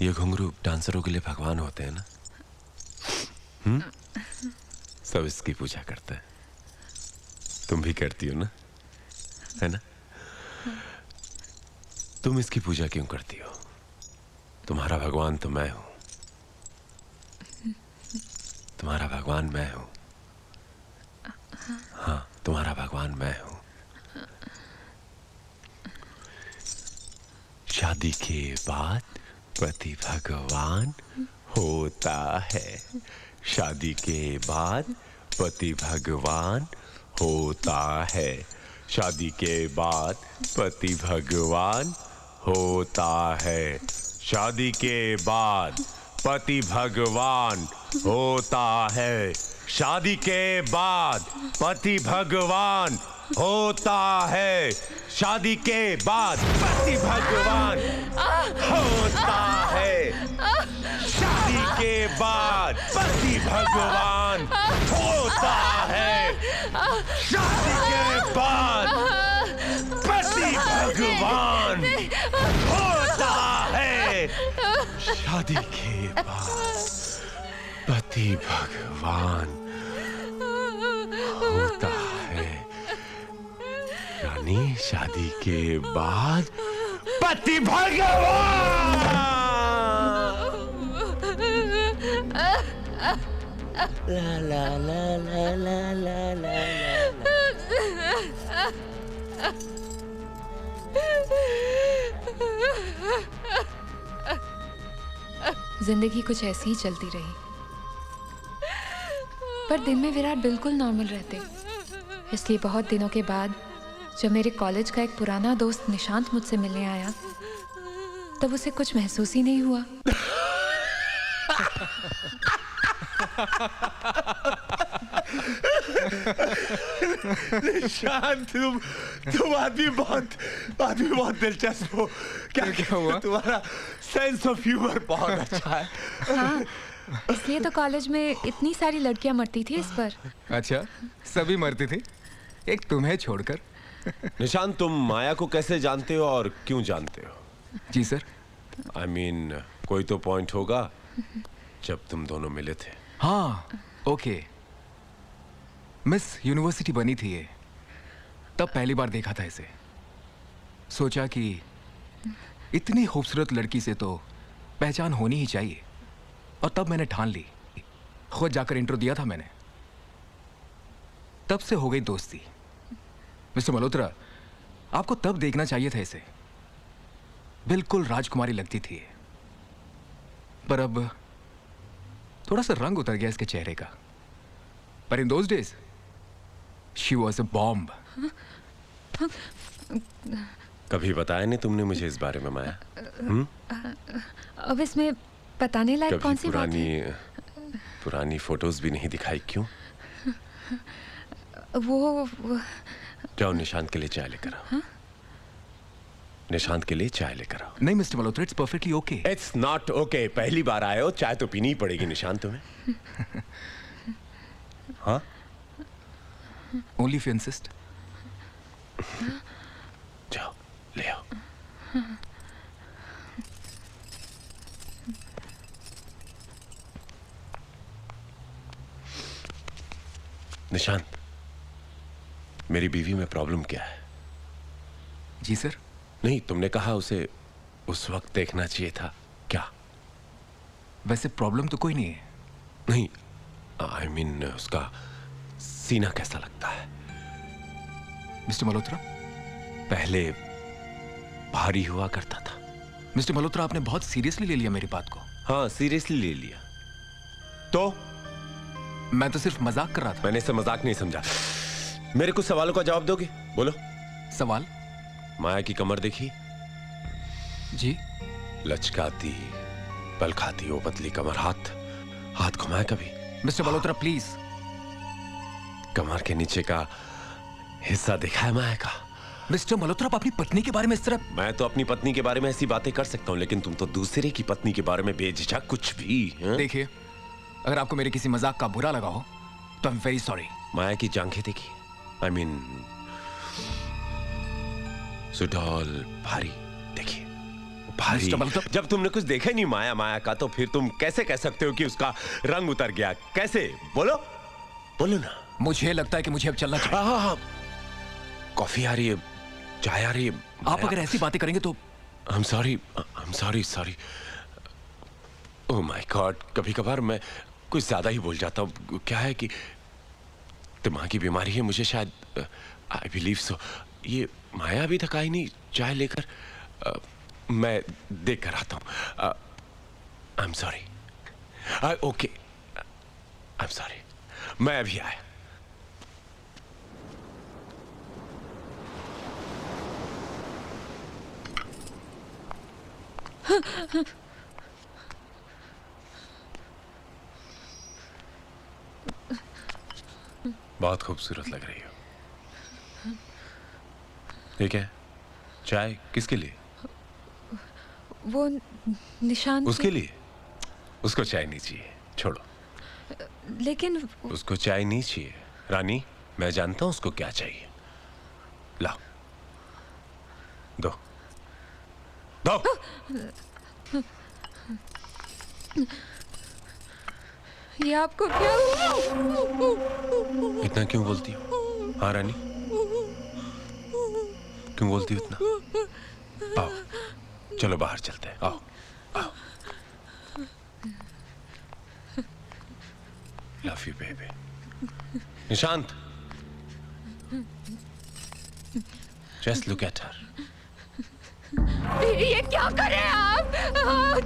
ये घुंघरू डांसरों के लिए भगवान होते हैं ना। सब इसकी पूजा करते हैं। तुम भी करती हो ना, है ना? तुम इसकी पूजा क्यों करती हो? तुम्हारा भगवान तो मैं हूं। तुम्हारा भगवान मैं हूं। हाँ, तुम्हारा भगवान मैं हूं। शादी के बाद पति भगवान होता है। शादी के बाद पति भगवान होता है। शादी के बाद पति भगवान होता है। शादी के बाद पति भगवान होता है। शादी के बाद पति भगवान होता है। शादी के बाद पति भगवान होता है। शादी के बाद पति भगवान होता है। शादी के बाद पति भगवान होता है। शादी के बाद पति भगवान होता है। रानी, शादी के बाद पति भगवान। ला ला ला ला ला ला ला जिंदगी कुछ ऐसी ही चलती रही, पर दिन में विराट बिल्कुल नॉर्मल रहते। इसलिए बहुत दिनों के बाद जब मेरे कॉलेज का एक पुराना दोस्त निशांत मुझसे मिलने आया, तब उसे कुछ महसूस ही नहीं हुआ। निशांत, तुम आदमी बहुत दिलचस्प हो। क्या हुआ? तुम्हारा सेंस ऑफ ह्यूमर बहुत अच्छा है। हाँ, इसलिए तो कॉलेज में इतनी सारी लड़कियां मरती थी इस पर। अच्छा, सभी मरती थी, एक तुम्हें छोड़कर। निशांत, तुम माया को कैसे जानते हो और क्यों जानते हो? जी सर। I mean, कोई तो पॉइंट होगा जब तुम दोनों मिले थे। हाँ, ओके। मिस यूनिवर्सिटी बनी थी ये, तब पहली बार देखा था इसे। सोचा कि इतनी खूबसूरत लड़की से तो पहचान होनी ही चाहिए, और तब मैंने ठान ली। खुद जाकर इंट्रो दिया था मैंने। तब से हो गई दोस्ती। मिस्टर मल्होत्रा, आपको तब देखना चाहिए था इसे। बिल्कुल राजकुमारी लगती थी ये। पर अब थोड़ा सा रंग उतर गया इसके चेहरे का। पर in those days she was a bomb. कभी बताया नहीं तुमने मुझे इस बारे में, माया? अब इसमें बताने लायक कौन सी बात पुरानी है? पुरानी फोटोज भी नहीं दिखाई? क्यों? वो जाओ, निशांत के लिए चाय लेकर आओ। निशांत के लिए चाय लेकर आओ। नहीं mister Malhotra, it's perfectly okay. It's not okay. पहली बार आए हो, चाय तो पीनी ही पड़ेगी निशांत तुम्हें। हाँ, ओनली इफ यू इंसिस्ट। जाओ ले आओ। निशांत, मेरी बीवी में प्रॉब्लम क्या है? जी सर। नहीं, तुमने कहा उसे उस वक्त देखना चाहिए था। क्या? वैसे प्रॉब्लम तो कोई नहीं है। नहीं, आई मीन उसका सीना कैसा लगता है? मिस्टर मल्होत्रा, पहले भारी हुआ करता था। मिस्टर मल्होत्रा, आपने बहुत सीरियसली ले लिया मेरी बात को। हाँ, सीरियसली ले लिया। तो मैं तो सिर्फ मजाक कर रहा था। मैंने इसे मजाक नहीं समझा। मेरे कुछ सवालों का जवाब दोगे? बोलो। सवाल? माया की कमर देखी? जी। लचकाती, पल खाती वो पतली कमर। हाथ घुमाया कभी? Mister Malhotra please. कमर के नीचे का हिस्सा देखा है माया का? मिस्टर मल्होत्रा, आप अपनी पत्नी के बारे में इस तरह। मैं तो अपनी पत्नी के बारे में ऐसी बातें कर सकता हूँ, लेकिन तुम तो दूसरे की पत्नी के बारे में बेझिझक कुछ भी। देखिए, अगर आपको मेरे किसी मजाक का बुरा लगा हो तो आई एम वेरी सॉरी। माया की जांघें देखी? आई मीन सुडौल, भारी देखिए, भारी। जब तुमने कुछ देखा नहीं माया का, तो फिर तुम कैसे कह सकते हो कि उसका रंग उतर गया? कैसे? बोलो ना। मुझे लगता है कि मुझे अब चलना चाहिए। हाँ, कॉफी आ रही है, चाय आ रही है। आप अगर ऐसी बातें करेंगे तो I'm sorry. Oh my God, कभी कभार मैं कुछ ज्यादा ही बोल जाता हूँ। क्या है कि दिमाग की बीमारी है मुझे शायद। I believe so. ये माया अभी तक आई नहीं चाय लेकर। मैं देख कर आता हूँ। आई am sorry. Okay I am sorry. मैं अभी आया। बहुत खूबसूरत लग रही हो। ठीक है, चाय किसके लिए? वो निशान उसके लिए? उसको चाय नहीं चाहिए, छोड़ो। लेकिन उसको चाय नहीं चाहिए। रानी, मैं जानता हूं उसको क्या चाहिए। लाओ, दो दो। ये आपको क्या? इतना क्यों बोलती हो? हाँ रानी, क्यों बोलती हो इतना? आओ, चलो बाहर चलते हैं। आओ आओ। Love you baby. Nishant, just look at her. ये क्या कर रहे हैं आप?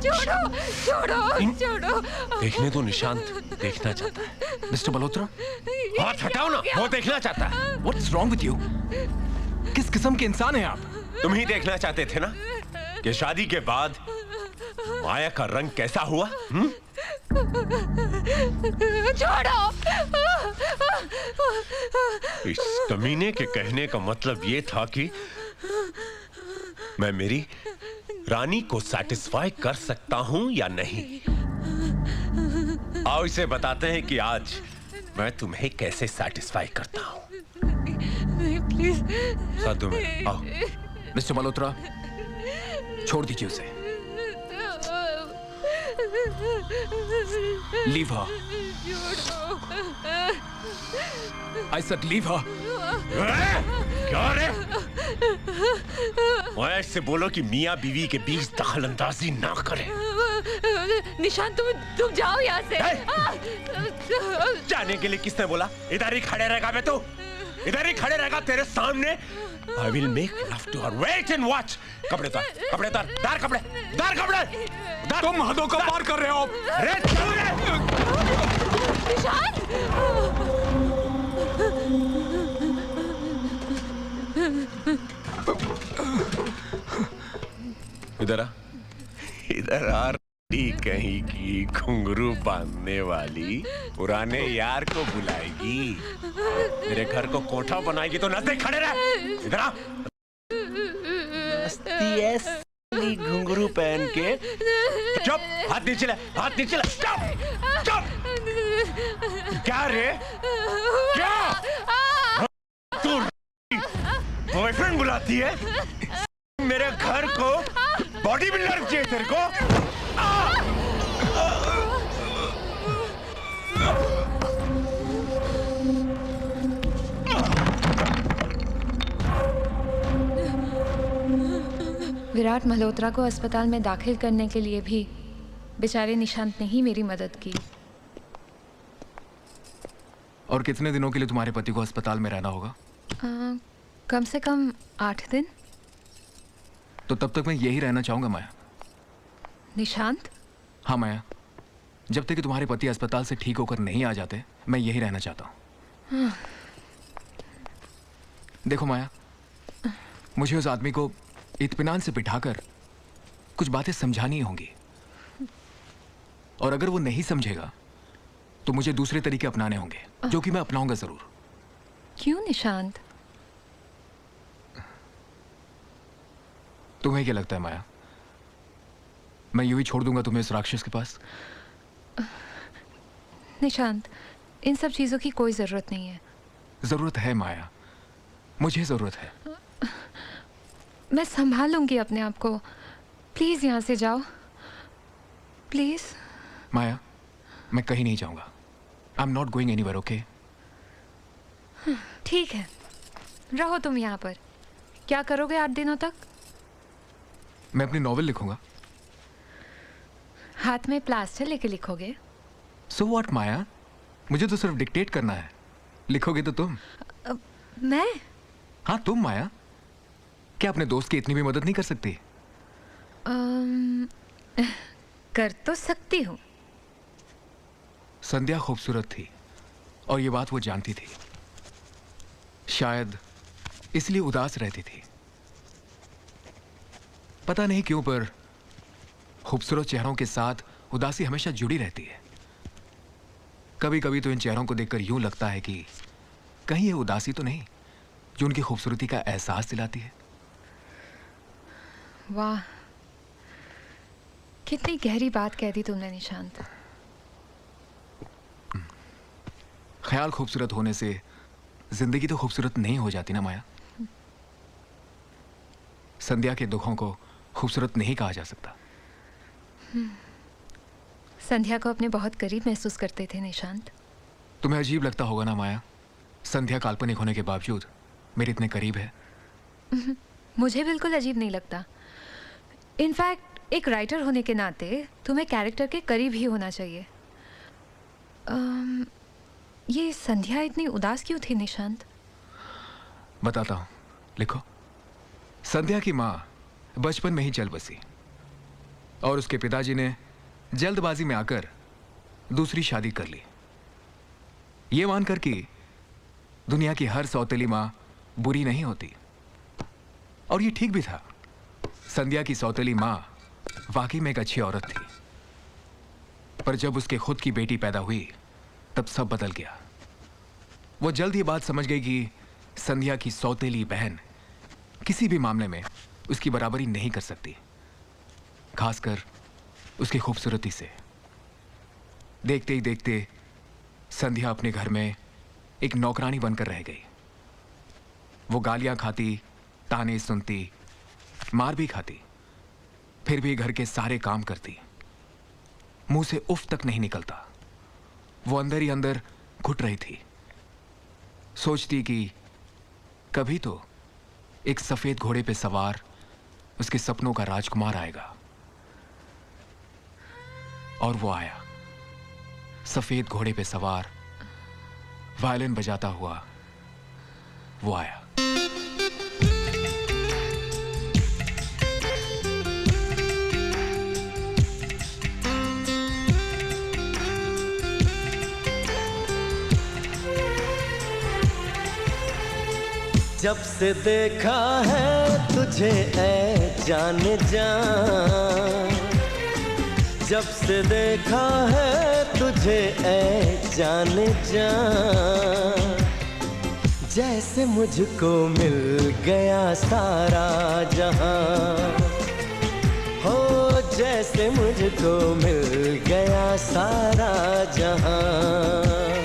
छोड़ो छोड़ो छोड़ो। देखने दो, निशांत देखना चाहता है। मिस्टर मल्होत्रा, हाथ हटाओ ना, वो देखना चाहता है। What's wrong with you? किस किस्म के इंसान हैं आप? तुम ही देखना चाहते थे ना कि शादी के बाद माया का रंग कैसा हुआ? छोड़ो। इस कमीने के कहने का मतलब ये था कि मैं मेरी रानी को सेटिस्फाई कर सकता हूं या नहीं। आओ इसे बताते हैं कि आज मैं तुम्हें कैसे सेटिस्फाई करता हूं। प्लीज साधु में आओ। मिस्टर मल्होत्रा, छोड़ दीजिए उसे। Leave her. I said leave her. क्या रे? ऐसे बोलो कि मियां बीवी के बीच दखल अंदाजी ना करे। निशान, तुम जाओ यहाँ से। जाने के लिए किसने बोला? इधर ही खड़े रहेगा बे तू। इधर ही खड़े रहेगा तेरे सामने। I will make love to her. Wait and watch. कपड़े उतार, कपड़े उतार, दार कपड़े, दार कपड़े, दार। तुम हदों का पार कर रहे हो। रे चल रे। इधर आ, इधर आ। कहीं की घुंघरू बांधने वाली पुराने यार को बुलाएगी, मेरे घर को कोठा बनाएगी तो नजदीक खड़े रह। इधर आ। घुंघरू पहन के चुप। हाथ नीचे ले, हाथ नीचे ले। चुप चुप। क्या रे? क्या तू बॉयफ्रेंड बुलाती है? मेरे घर को बॉडी बिल्डर चाहिए तेरे को? विराट मल्होत्रा को अस्पताल में दाखिल करने के लिए भी बेचारे निशांत ने ही मेरी मदद की। और कितने दिनों के लिए तुम्हारे पति को अस्पताल में रहना होगा? कम से कम 8 दिन। तो तब तक मैं यही रहना चाहूंगा माया। निशांत? हाँ माया, जब तक कि तुम्हारे पति अस्पताल से ठीक होकर नहीं आ जाते मैं यही रहना चाहता हूँ। देखो माया, मुझे उस आदमी को इत्मीनान से बिठाकर कुछ बातें समझानी होंगी, और अगर वो नहीं समझेगा तो मुझे दूसरे तरीके अपनाने होंगे, जो कि मैं अपनाऊंगा जरूर। क्यों निशांत? तुम्हें क्या लगता है माया, मैं यूं ही छोड़ दूंगा तुम्हें इस राक्षस के पास? निशांत, इन सब चीजों की कोई जरूरत नहीं है। जरूरत है माया, मुझे जरूरत है। मैं संभाल लूंगी अपने आप को। प्लीज यहाँ से जाओ, प्लीज। माया, मैं कहीं नहीं जाऊंगा। I am not going anywhere, okay? ठीक है, रहो तुम यहाँ पर। क्या करोगे 8 दिनों तक? मैं अपनी नॉवेल लिखूंगा। हाथ में प्लास्टर लेके लिखोगे? सो व्हाट माया, मुझे तो सिर्फ डिक्टेट करना है, लिखोगे तो तुम। मैं हाँ तुम माया, क्या अपने दोस्त की इतनी भी मदद नहीं कर सकती? कर तो सकती हूँ। संध्या खूबसूरत थी और ये बात वो जानती थी। शायद इसलिए उदास रहती थी। पता नहीं क्यों, पर खूबसूरत चेहरों के साथ उदासी हमेशा जुड़ी रहती है। कभी कभी तो इन चेहरों को देखकर यूं लगता है कि कहीं ये उदासी तो नहीं जो उनकी खूबसूरती का एहसास दिलाती है। वाह, कितनी गहरी बात कह दी तुमने निशांत। ख्याल खूबसूरत होने से जिंदगी तो खूबसूरत नहीं हो जाती ना माया। संध्या के दुखों को खूबसूरत नहीं कहा जा सकता। संध्या को अपने बहुत करीब महसूस करते थे निशांत। तुम्हें अजीब लगता होगा ना माया, संध्या काल्पनिक होने के बावजूद मेरे इतने करीब है। मुझे बिल्कुल अजीब नहीं लगता। इनफैक्ट एक राइटर होने के नाते तुम्हें कैरेक्टर के करीब ही होना चाहिए। ये संध्या इतनी उदास क्यों थी निशांत? बताता हूं, लिखो। संध्या की माँ बचपन में ही चल बसी और उसके पिताजी ने जल्दबाजी में आकर दूसरी शादी कर ली, ये मानकर कि दुनिया की हर सौतेली माँ बुरी नहीं होती। और ये ठीक भी था। संध्या की सौतेली माँ वाकई में एक अच्छी औरत थी, पर जब उसके खुद की बेटी पैदा हुई तब सब बदल गया। वो जल्द ही बात समझ गई कि संध्या की सौतेली बहन किसी भी मामले में उसकी बराबरी नहीं कर सकती, खासकर उसकी खूबसूरती से। देखते ही देखते संध्या अपने घर में एक नौकरानी बनकर रह गई। वो गालियां खाती, ताने सुनती, मार भी खाती, फिर भी घर के सारे काम करती। मुंह से उफ तक नहीं निकलता। वो अंदर ही अंदर घुट रही थी। सोचती कि कभी तो एक सफेद घोड़े पे सवार उसके सपनों का राजकुमार आएगा। और वो आया, सफेद घोड़े पे सवार, वायलिन बजाता हुआ वो आया। जब से देखा है तुझे ऐ जान जा, जब से देखा है तुझे ऐ जान जा, जैसे मुझको मिल गया सारा जहां, हो जैसे मुझको मिल गया सारा जहां।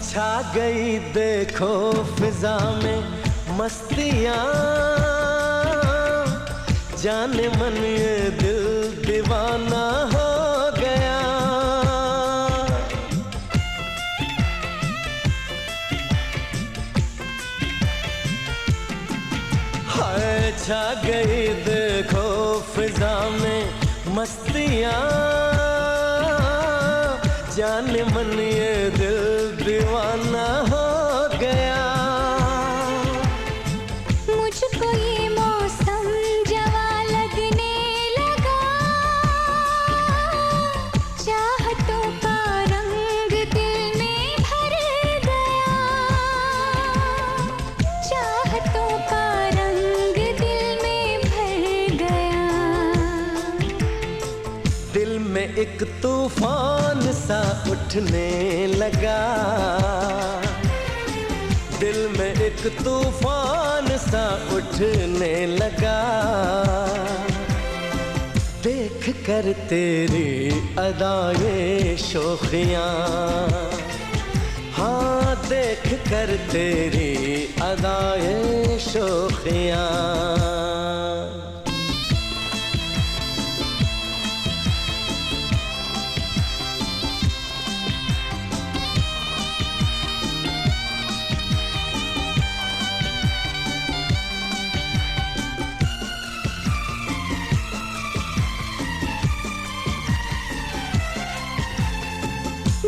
छा गई देखो फिजा में मस्तियाँ, जाने मन ये दिल दीवाना हो गया। हाय छा गई देखो फिजा में मस्तियाँ, जाने मन ये दिल दीवाना हो गया। मुझको ये मौसम जवा लगने लगा, चाहतों एक तूफान सा उठने लगा, दिल में एक तूफान सा उठने लगा। देख कर तेरी अदाएं शोखियाँ, हाँ देख कर तेरी अदाएं शोखियाँ।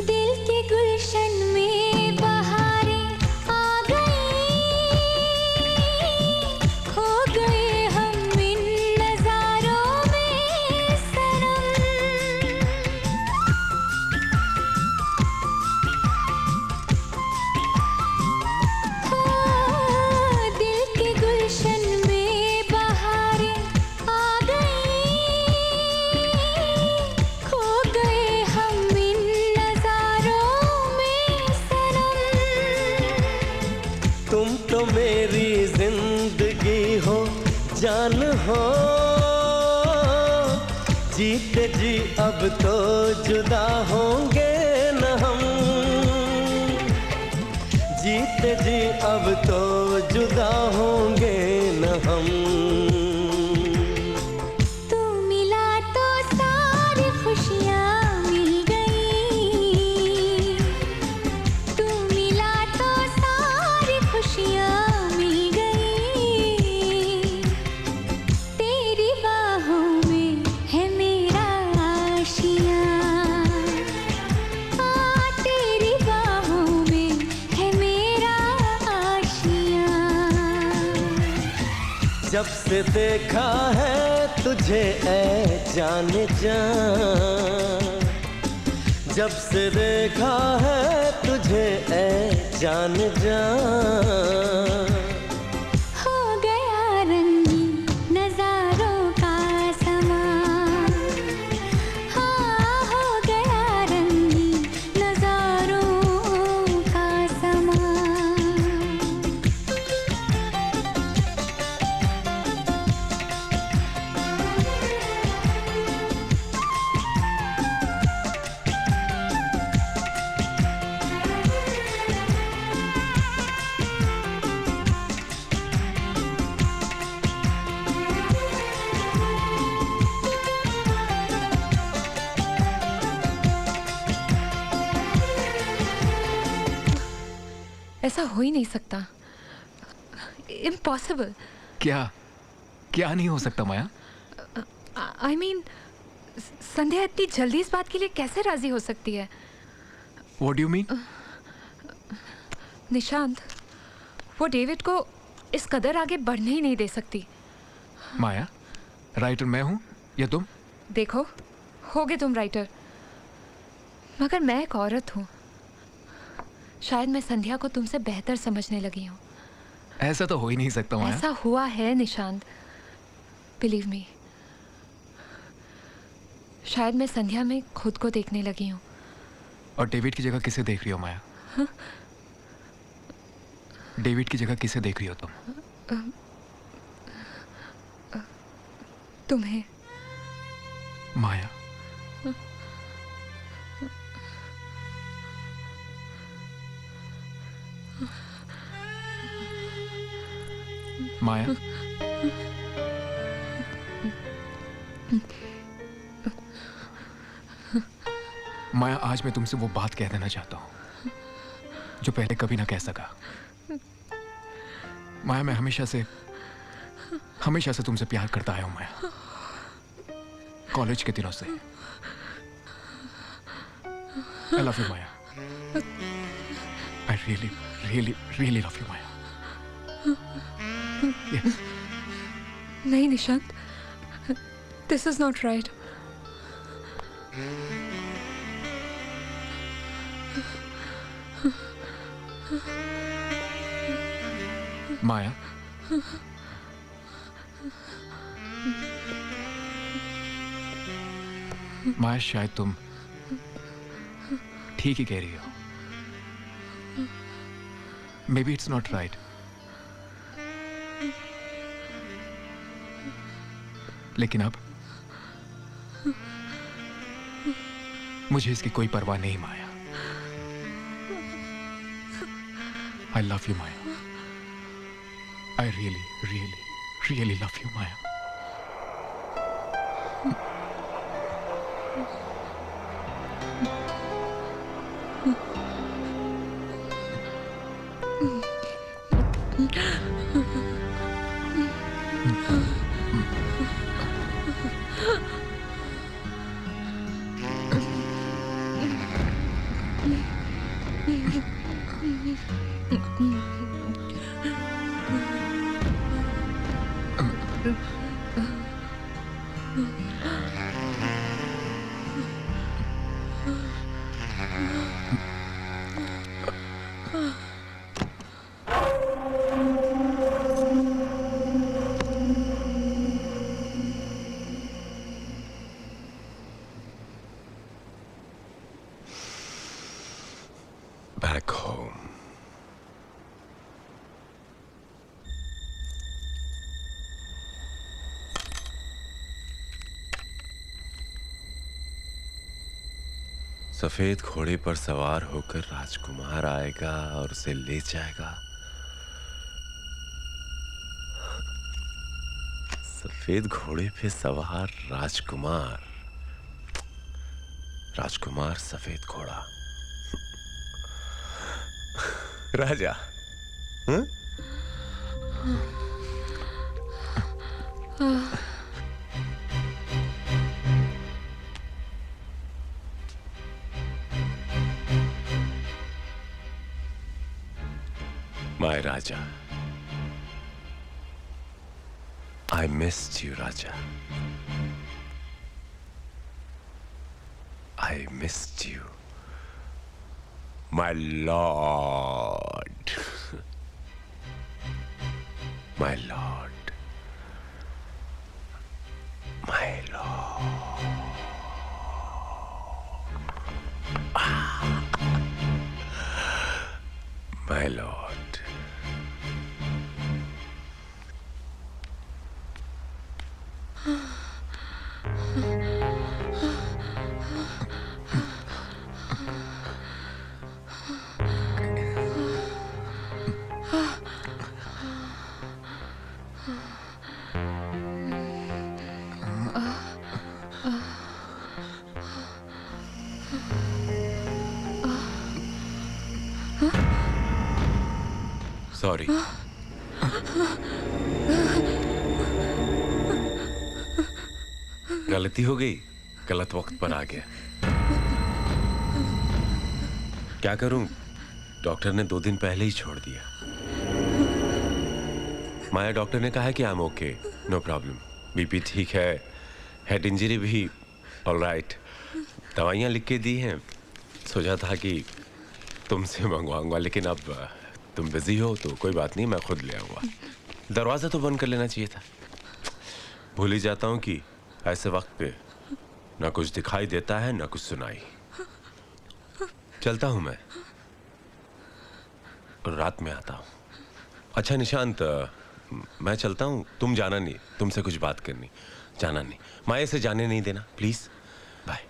दिल के गुलशन में बहारें आ गई, खो गए हम इन नज़ारों में सनम। हाँ, दिल के गुलशन में बहारें आ गई, खो गए हम इन तुम तो मेरी जिंदगी हो, जान हो, जीते जी अब तो जुदा होंगे न हम, जीते जी अब तो जुदा होंगे न हम। तू मिला तो सारी खुशियाँ मिल गई, तू मिला तो सारी खुशियाँ मिल गई। तेरी बाहों में है मेरा आशियाँ, हाँ तेरी बाहों में है मेरा आशियाँ। जब से देखा है तुझे ऐ जाने जा, जब से देखा है तुझे ऐ जाने जा। हो गया रंगीन नज़ारों का समा, हाँ हो गया रंगीन नज़ारों का समा। ऐसा हो ही नहीं सकता, इम्पॉसिबल। क्या क्या नहीं हो सकता माया? आई मीन संध्या इतनी जल्दी इस बात के लिए कैसे राजी हो सकती है? What do you mean? Nishant, वो डेविड को इस कदर आगे बढ़ने ही नहीं दे सकती। माया, राइटर मैं हूँ या तुम? देखो, होगे तुम राइटर, मगर मैं एक औरत हूँ। शायद मैं संध्या को तुमसे बेहतर समझने लगी हूँ। ऐसा तो हो ही नहीं सकता माया। ऐसा हुआ है निशांत, बिलीव मी। शायद मैं संध्या में खुद को देखने लगी हूँ। और डेविड की जगह किसे देख रही हो माया? हाँ? डेविड की जगह किसे देख रही हो तुम? तुम्हें। माया, माया, माया, आज मैं तुमसे वो बात कह देना चाहता हूँ जो पहले कभी ना कह सका। माया, मैं हमेशा से तुमसे प्यार करता आया हूँ माया, कॉलेज के दिनों से। I love you Maya. I really, really, really love you Maya. Yes. नहीं Nishant, this is not right. Maya, Maya शायद तुम ठीक ही कह रही हो. Maybe it's not right. लेकिन अब मुझे इसकी कोई परवाह नहीं माया. I love you, Maya. I really, really, really love you, Maya. Back home. सफेद घोड़े पर सवार होकर राजकुमार आएगा और उसे ले जाएगा. सफेद घोड़े पे सवार राजकुमार. राजकुमार सफेद घोड़ा. राजा. हाँ? My Raja. I missed you, Raja. I missed you. My lord. My lord. My lord. My lord. Sorry. गलती हो गई. गलत वक्त पर आ गया. क्या करूं? डॉक्टर ने 2 दिन पहले ही छोड़ दिया. माया डॉक्टर ने कहा है कि I am okay, no problem. BP ठीक है, हेड इंजरी भी ऑलराइट. दवाइयां लिख के दी हैं. सोचा था कि तुमसे मंगवाऊंगा, लेकिन अब तुम बिजी हो तो कोई बात नहीं, मैं खुद ले आऊंगा. दरवाजा तो बंद कर लेना चाहिए था. भूल ही जाता हूं कि ऐसे वक्त पे ना कुछ दिखाई देता है ना कुछ सुनाई. चलता हूं मैं, और रात में आता हूं. अच्छा निशांत, मैं चलता हूं. तुम जाना नहीं, तुमसे कुछ बात करनी. जाना नहीं. माया से जाने नहीं देना प्लीज. बाय.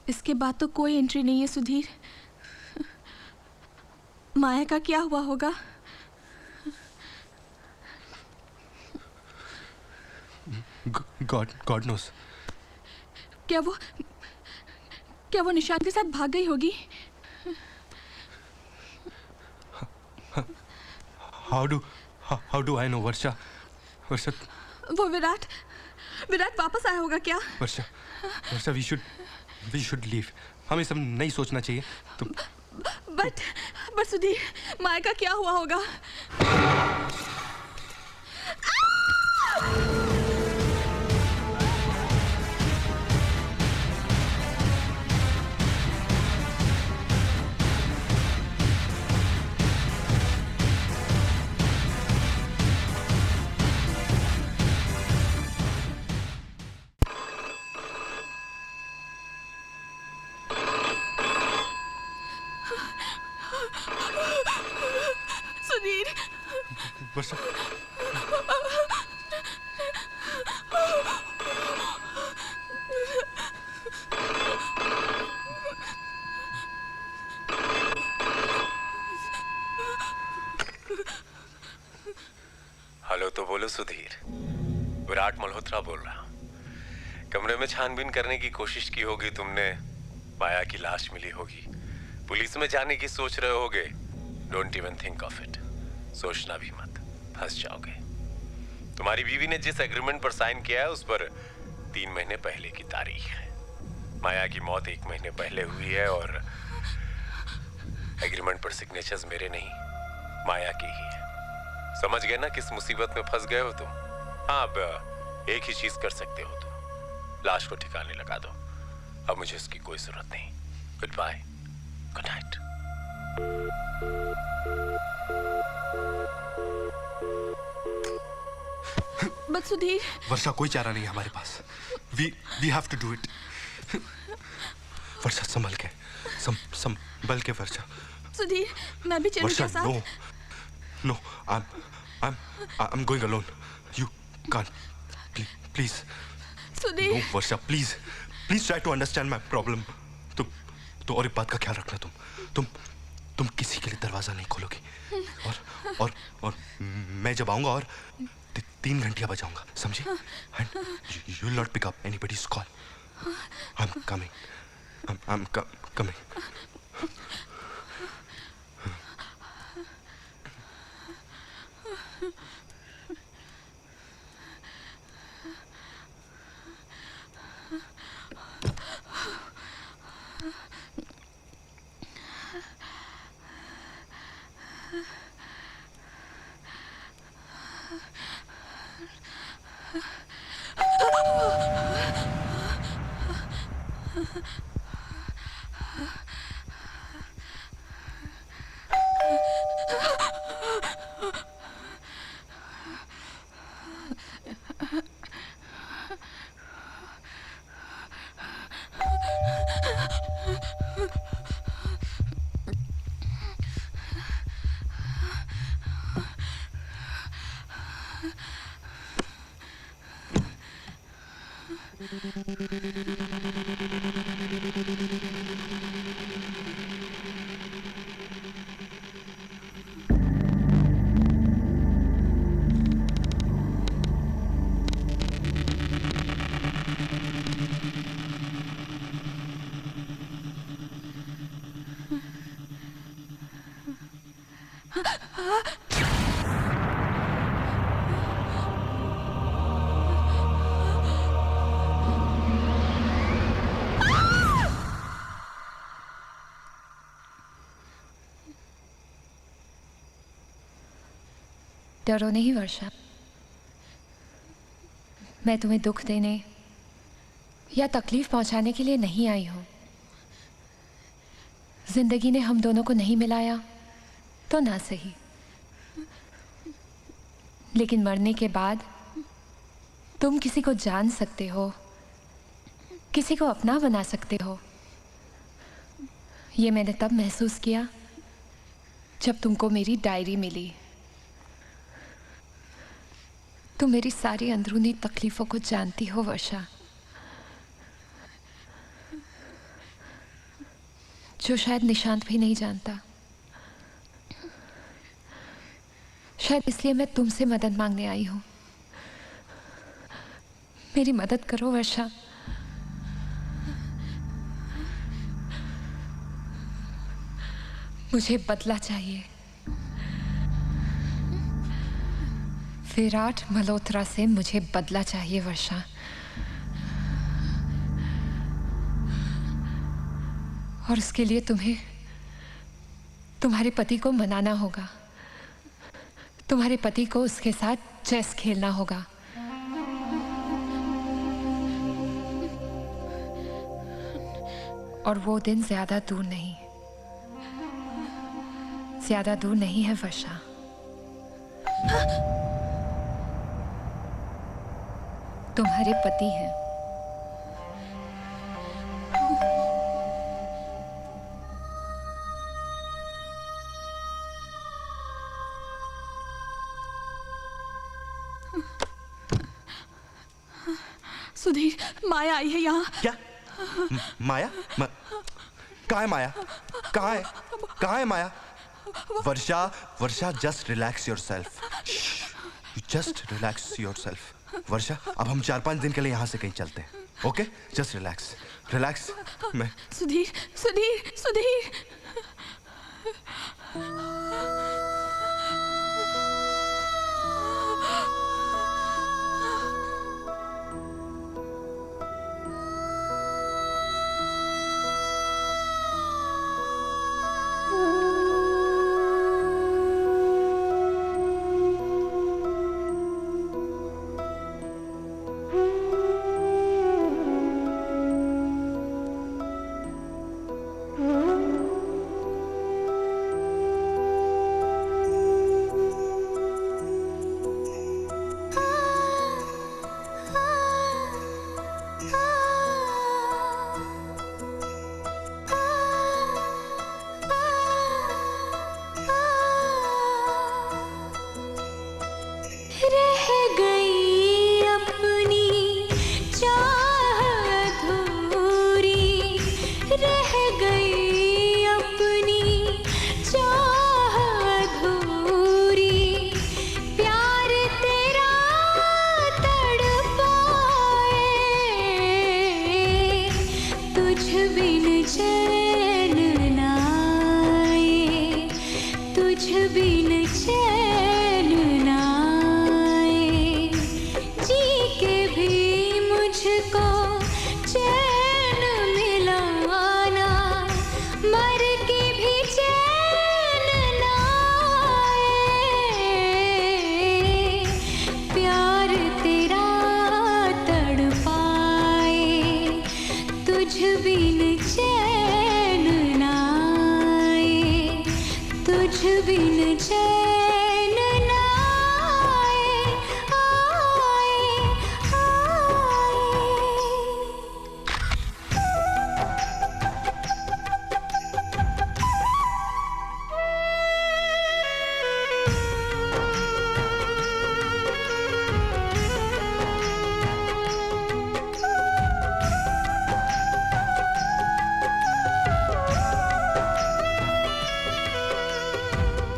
इसके बाद तो कोई एंट्री नहीं है सुधीर. माया का क्या हुआ होगा? God knows. क्या वो निशांत के साथ भाग गई होगी? How do I know? Varsha. वो विराट वापस आया होगा क्या? Varsha we should leave. हमें सब नहीं सोचना चाहिए. तुम बट सुधीर, माया का क्या हुआ होगा? सुधीर वर्षा, हेलो तो बोलो सुधीर। विराट मल्होत्रा बोल रहा हूं। कमरे में छानबीन करने की कोशिश की होगी तुमने, माया की लाश मिली होगी, पुलिस में जाने की सोच रहे होगे। Don't even think of it, सोचना भी मत, फंस जाओगे। तुम्हारी बीवी ने जिस एग्रीमेंट पर साइन किया है उस पर 3 महीने पहले की तारीख है। माया की मौत 1 महीने पहले हुई है और एग्रीमेंट पर सिग्नेचर्स मेरे नहीं, माया के ही है। समझ गए ना किस मुसीबत में फंस गए हो तुम? हाँ, अब एक ही चीज कर सकते हो तुम, लाश को ठिकाने लगा दो। अब मुझे इसकी कोई जरूरत नहीं। Goodbye, good night. But Sudhir, Varsha कोई चारा नहीं है हमारे पास। We have to do it. Varsha संभल के, संभल के वर्षा। सुधीर, मैं भी चलूं वर्षा, क्या साथ? no, I'm going alone. You can't. Please. Sudhir, No, Varsha, please try to understand my problem. तुम और एक बात का ख्याल रखना, तुम किसी के लिए दरवाजा नहीं खोलोगी। और मैं जब आऊंगा और 3 घंटियां बजाऊंगा, समझी? And you will not pick up anybody's call. I'm coming. I'm coming. डरो नहीं वर्षा, मैं तुम्हें दुख देने या तकलीफ पहुंचाने के लिए नहीं आई हूं। जिंदगी ने हम दोनों को नहीं मिलाया तो ना सही, लेकिन मरने के बाद तुम किसी को जान सकते हो, किसी को अपना बना सकते हो। ये मैंने तब महसूस किया जब तुमको मेरी डायरी मिली। तुम मेरी सारी अंदरूनी तकलीफों को जानती हो वर्षा, जो शायद निशांत भी नहीं जानता। शायद इसलिए मैं तुमसे मदद मांगने आई हूं। मेरी मदद करो वर्षा। मुझे बदला चाहिए। विराट मल्होत्रा से मुझे बदला चाहिए वर्षा। और उसके लिए तुम्हें तुम्हारे पति को मनाना होगा। तुम्हारे पति को उसके साथ चेस खेलना होगा। और वो दिन ज्यादा दूर नहीं, ज्यादा दूर नहीं है वर्षा। तुम्हारे पति हैं। सुधीर, माया आई है यहाँ। क्या? माया? कहाँ है माया? कहाँ है? कहाँ है Maya? Varsha, Varsha, just relax yourself. Just relax yourself. Varsha, अब हम 4-5 दिन के लिए यहाँ से कहीं चलते हैं। ओके? Just relax, relax. मैं सुधीर, सुधीर, सुधीर। रह गई अपनी चाह अधूरी, रह गई अपनी चाह अधूरी, प्यार तेरा तड़पाए, तुझ बिन चैन न आए, तुझ बिन चैन न आए, जी के भी मुझको चैन मिला ना, मर के भी चैन न आए, प्यार तेरा तड़पाए, तुझ बिन चैन न आए, तुझ बिन चैन न आए, आए, आए।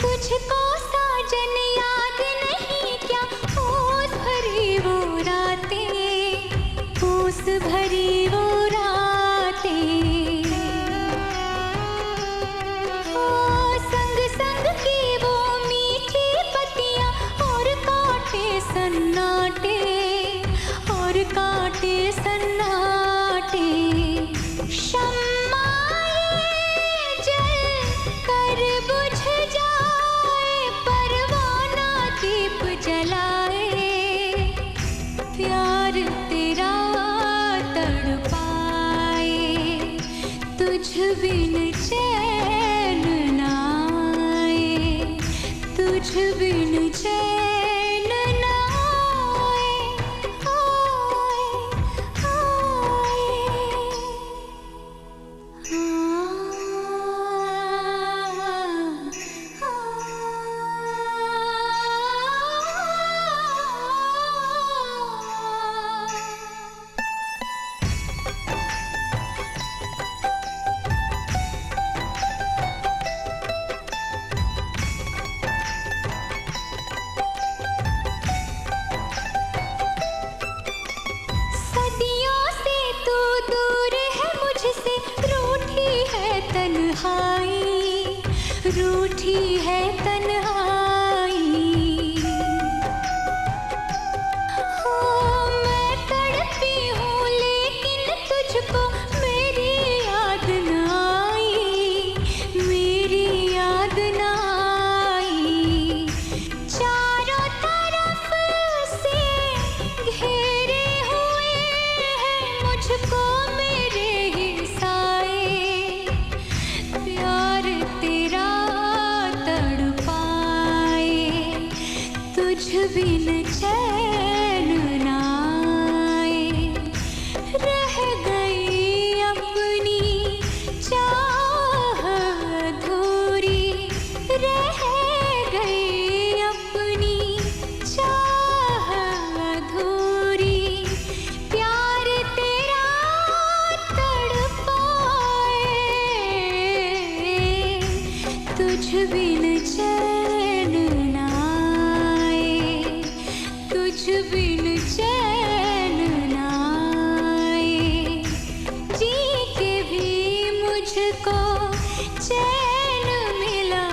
तुझको साजन याद नहीं क्या, ओस भरी वो रातें, ओस भरी वो रातें, ओ संग संग की वो मीठी पत्तियां और कांटे सन्नाटे, और कांटे सन्नाटे, शम्माए जल कर बुझ जाए, परवाना दीप जलाए, प्यार तेरा तड़पाए, तुझ बिन चैन न आए, तुझ बिन चैन न आए, आए, सदियों से तू दूर है मुझसे, रूठी है तन्हाई, रूठी है तन्हाई, हो मैं तड़पी हूँ लेकिन तुझको मेरी याद न आई, मेरी याद न आई, चारों तरफ से घेरे हुए हैं मुझको मेरे ही साए, प्यार तेरा तड़पाए, बिन चैन न आए, तुझ बिन चैन न आए, जी के भी मुझको चैन मिला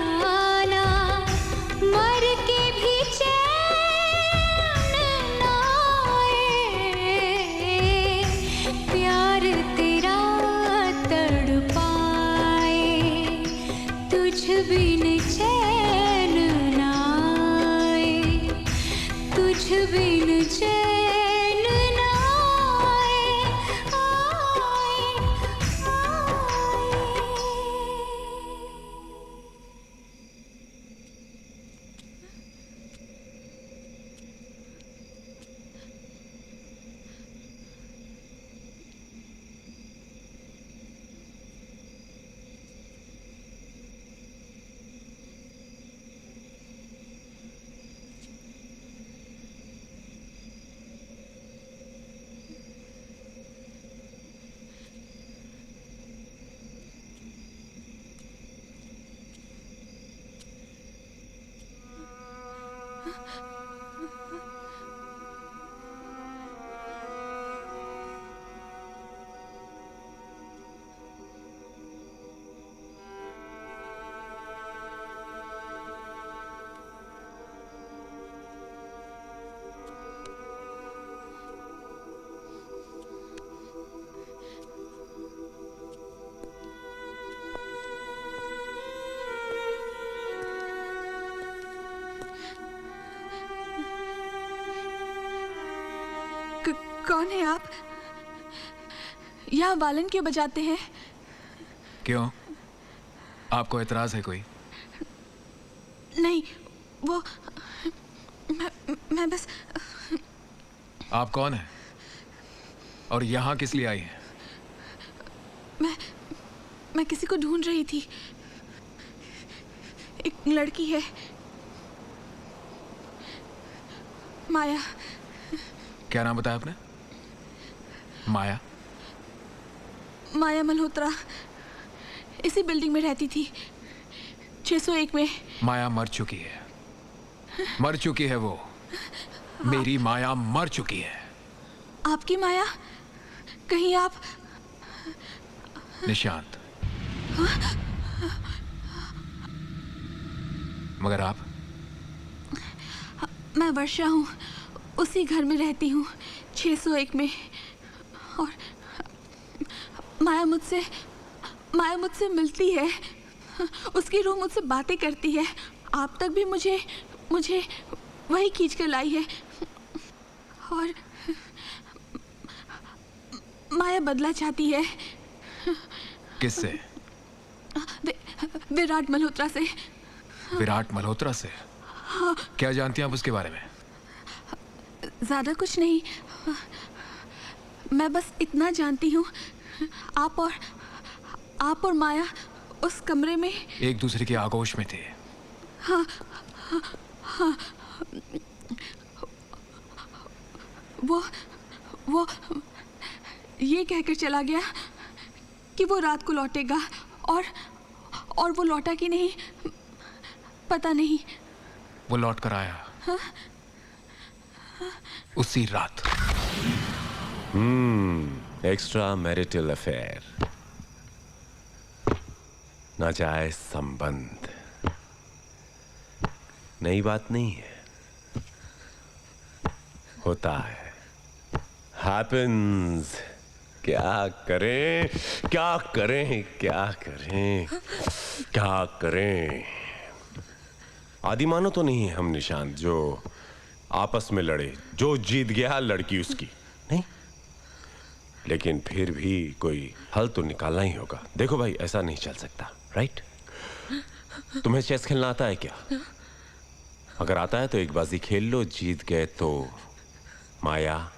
ना, मर के भी चैन न आए, प्यार तेरा तड़पाए, तुझ बिन चैन न आए, तुझ बिन चैन न आए, आए, आए। कौन है आप? यहाँ वालन क्यों बजाते हैं? क्यों? आपको एतराज है कोई? नहीं, वो मैं बस आप कौन हैं? और यहाँ किस लिए आई हैं? मैं किसी को ढूंढ रही थी। एक लड़की है, माया। क्या नाम बताया आपने? माया? माया मल्होत्रा इसी बिल्डिंग में रहती थी, 601 में। माया मर चुकी है, मर चुकी है वो। मेरी माया मर चुकी है। आपकी माया? कहीं आप? निशांत। मगर आप? मैं वर्षा हूँ, उसी घर में रहती हूँ, 601 में। और माया मुझसे मिलती है, उसकी रूह मुझसे बातें करती है। आप तक भी मुझे वही खींच कर लाई है। और माया बदला चाहती है। किससे? विराट मल्होत्रा से। विराट मल्होत्रा से? क्या जानती हैं आप उसके बारे में? ज्यादा कुछ नहीं, मैं बस इतना जानती हूँ, आप और माया उस कमरे में एक दूसरे के आगोश में थे। हाँ, वो ये कहकर चला गया कि वो रात को लौटेगा, और वो लौटा कि नहीं पता नहीं। वो लौट कर आया। हाँ? उसी रात। एक्स्ट्रा मैरिटल अफेयर, नाजायज संबंध, नई बात नहीं है, होता है, हैपेंस। क्या करें, क्या करें, क्या करें, क्या करें? आदिमानो तो नहीं है हम निशांत, जो आपस में लड़े, जो जीत गया लड़की उसकी नहीं। लेकिन फिर भी कोई हल तो निकालना ही होगा। देखो भाई, ऐसा नहीं चल सकता, राइट? तुम्हें चेस खेलना आता है क्या? अगर आता है तो एक बाजी खेल लो, जीत गए तो माया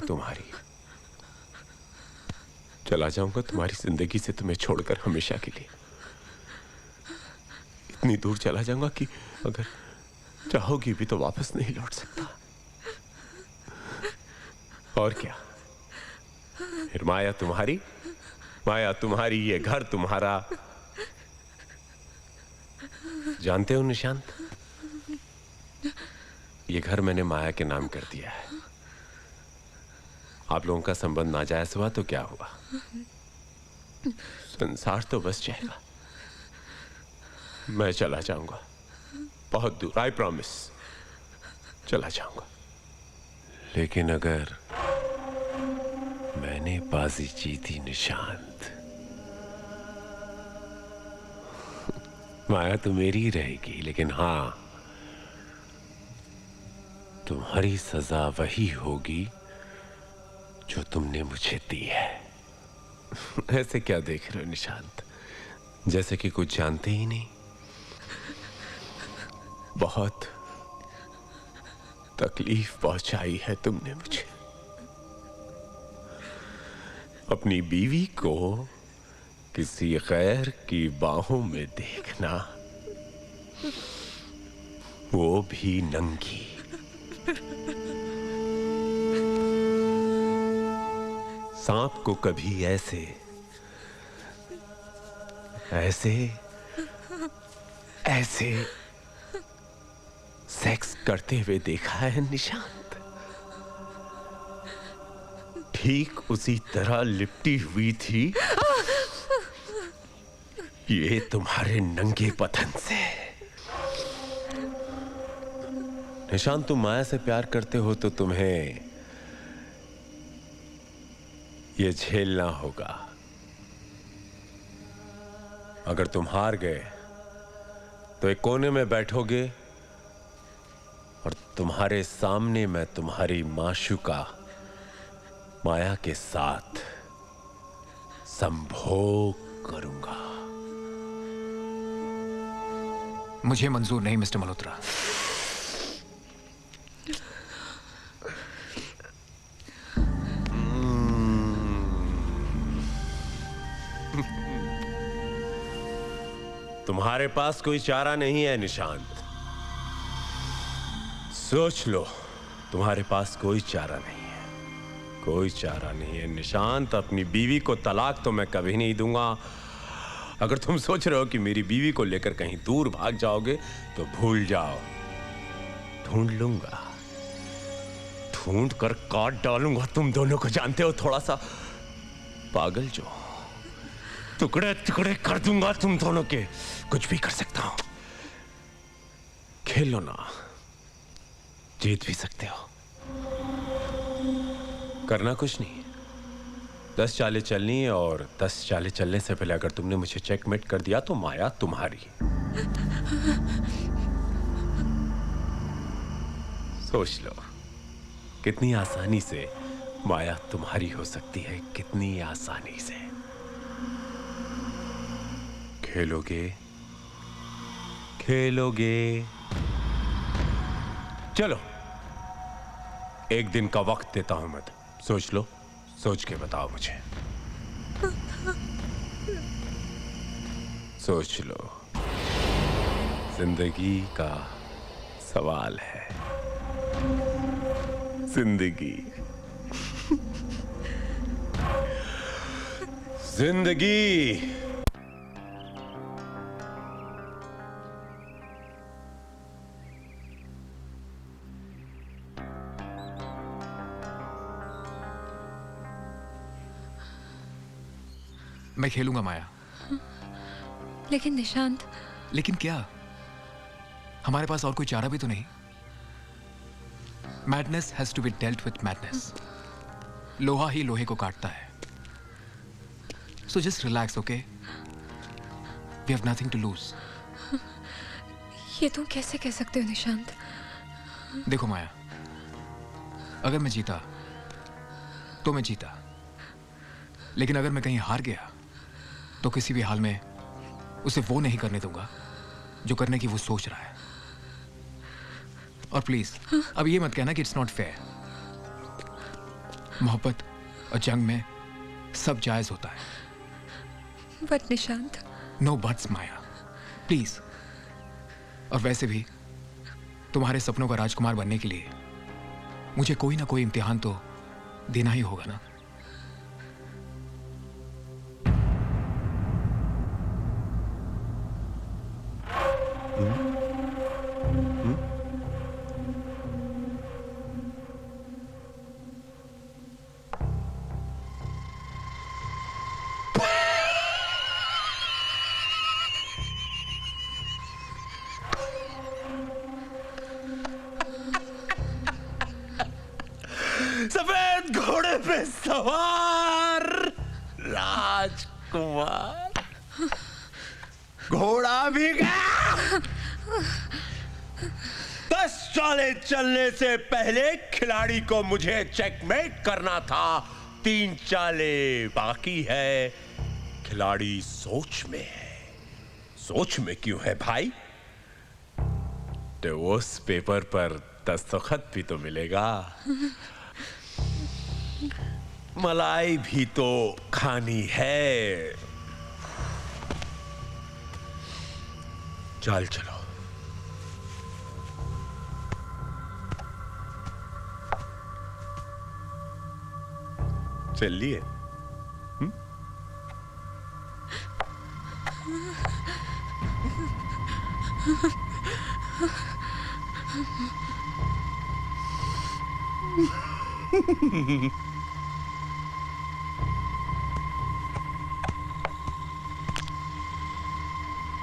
तुम्हारी। चला जाऊंगा तुम्हारी जिंदगी से, तुम्हें छोड़कर हमेशा के लिए। इतनी दूर चला जाऊंगा कि अगर चाहोगी भी तो वापस नहीं लौट सकता। और क्या, फिर माया तुम्हारी माया तुम्हारी, ये घर तुम्हारा। जानते हो निशांत, ये घर मैंने माया के नाम कर दिया है। आप लोगों का संबंध नाजायज हुआ तो क्या हुआ, संसार तो बस जाएगा। मैं चला जाऊंगा बहुत दूर, आई प्रॉमिस, चला जाऊंगा। लेकिन अगर मैंने बाजी जीती निशांत, माया तो मेरी ही रहेगी, लेकिन हां, तुम्हारी सजा वही होगी जो तुमने मुझे दी है। ऐसे क्या देख रहे हो निशांत, जैसे कि कुछ जानते ही नहीं। बहुत तकलीफ पहुंचाई है तुमने मुझे। अपनी बीवी को किसी गैर की बाहों में देखना, वो भी नंगी। सांप को कभी ऐसे ऐसे ऐसे सेक्स करते हुए देखा है निशांत? ठीक उसी तरह लिपटी हुई थी ये तुम्हारे नंगे बदन से। निशांत, तुम माया से प्यार करते हो तो तुम्हें ये झेलना होगा। अगर तुम हार गए तो एक कोने में बैठोगे और तुम्हारे सामने मैं तुम्हारी माशूका माया के साथ संभोग करूंगा। मुझे मंजूर नहीं मिस्टर मल्होत्रा। तुम्हारे पास कोई चारा नहीं है निशांत, सोच लो, तुम्हारे पास कोई चारा नहीं है, कोई चारा नहीं है निशांत। अपनी बीवी को तलाक तो मैं कभी नहीं दूंगा। अगर तुम सोच रहे हो कि मेरी बीवी को लेकर कहीं दूर भाग जाओगे तो भूल जाओ, ढूंढ लूंगा, ढूंढ कर काट डालूंगा तुम दोनों को। जानते हो, थोड़ा सा पागल जो, टुकड़े टुकड़े कर दूंगा तुम दोनों के। कुछ भी कर सकता हूं, खेलो ना, जीत भी सकते हो। करना कुछ नहीं, 10 चालें चलनी है और 10 चालें चलने से पहले अगर तुमने मुझे चेकमेट कर दिया तो माया तुम्हारी। सोच लो कितनी आसानी से माया तुम्हारी हो सकती है, कितनी आसानी से। खेलोगे खेलोगे? चलो, एक दिन का वक्त देता हूं मैं, सोच लो, सोच के बताओ मुझे। सोच लो, जिंदगी का सवाल है, जिंदगी जिंदगी। मैं खेलूंगा माया। लेकिन निशांत, लेकिन क्या? हमारे पास और कोई चारा भी तो नहीं। Madness has to be dealt with madness. लोहा ही लोहे को काटता है। So just relax, okay? We have nothing to lose. ये तुम कैसे कह सकते हो निशांत? देखो माया, अगर मैं जीता तो मैं जीता, लेकिन अगर मैं कहीं हार गया तो किसी भी हाल में उसे वो नहीं करने दूंगा जो करने की वो सोच रहा है। और प्लीज अब ये मत कहना कि इट्स नॉट फेयर। मोहब्बत और जंग में सब जायज होता है। But Nishant, no buts Maya, please. और वैसे भी तुम्हारे सपनों का राजकुमार बनने के लिए मुझे कोई ना कोई इम्तिहान तो देना ही होगा ना। सवार राजकुमार। घोड़ा भी गया। 10 चालें चलने से पहले खिलाड़ी को मुझे चेकमेट करना था। 3 चालें बाकी है। खिलाड़ी सोच में है। सोच में क्यों है भाई? तो उस पेपर पर दस्तखत भी तो मिलेगा, मलाई भी तो खानी है। चल चलो। चलिए।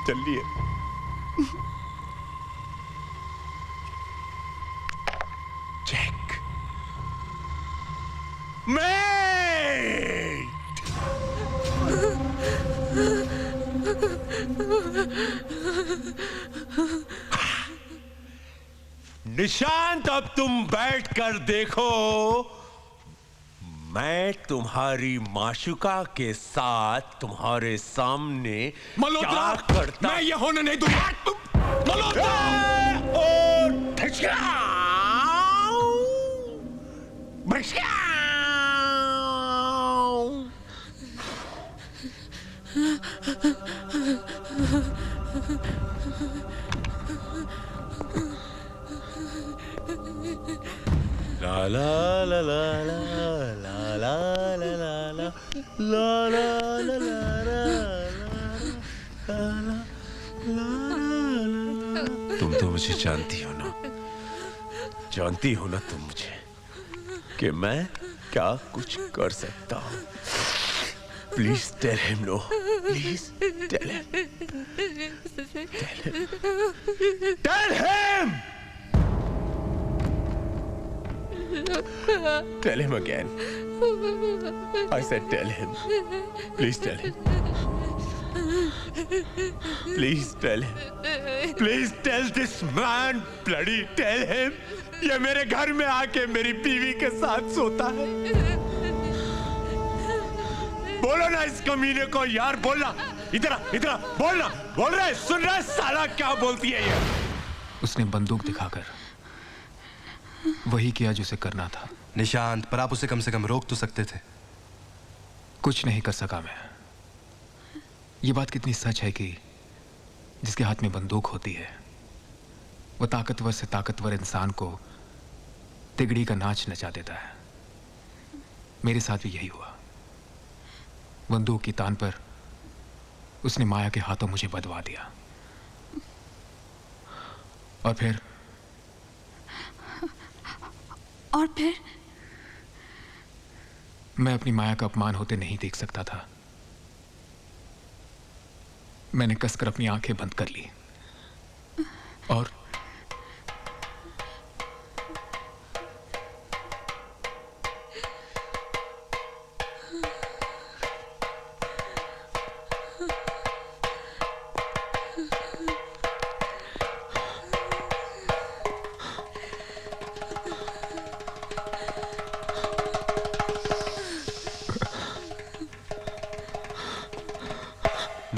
चलिए। Check met. निशांत, अब तुम बैठकर देखो मैं तुम्हारी माशुका के साथ तुम्हारे सामने क्या करता। मैं ये होने नहीं दूंगा। मल्होत्रा! और भड़काऊ। La la la la la la la la la la la la la। तुम तो मुझे जानती हो ना, जानती हो ना तुम मुझे कि मैं क्या कुछ कर सकता हूँ। Please tell him no, please tell him, tell him. Tell him again. I said tell him. Please tell him. Please tell him. Please tell this man. Bloody tell him. ये मेरे घर में आके मेरी बीवी के साथ सोता है। बोलो ना इस कमीने को यार, बोलना। इधर इधर बोलना। बोल रहा है, सुन रहा है साला क्या बोलती है ये? उसने बंदूक दिखाकर वही किया जो उसे करना था। निशांत, पर आप उसे कम से कम रोक तो सकते थे। कुछ नहीं कर सका मैं। ये बात कितनी सच है कि जिसके हाथ में बंदूक होती है वो ताकतवर से ताकतवर इंसान को तिगड़ी का नाच नचा देता है। मेरे साथ भी यही हुआ। बंदूक की तान पर उसने माया के हाथों मुझे बदवा दिया और फिर मैं अपनी माया का अपमान होते नहीं देख सकता था। मैंने कसकर अपनी आंखें बंद कर ली और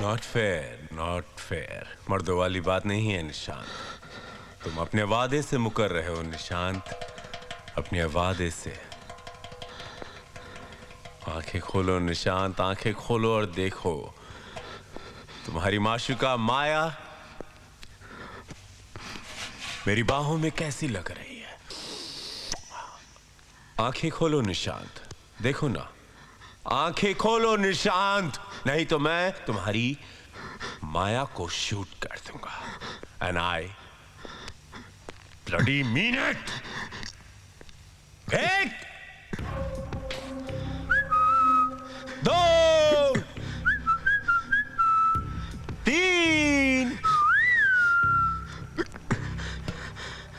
नॉट फेयर, नॉट फेयर। मर्दों वाली बात नहीं है निशांत। तुम अपने वादे से मुकर रहे हो निशांत, अपने वादे से। आंखें खोलो निशांत, आंखें खोलो और देखो तुम्हारी माशुका माया मेरी बाहों में कैसी लग रही है। आंखें खोलो निशांत, देखो ना, आंखें खोलो निशांत, नहीं तो मैं तुम्हारी माया को शूट कर दूंगा। And I bloody mean it. एक, दो, तीन,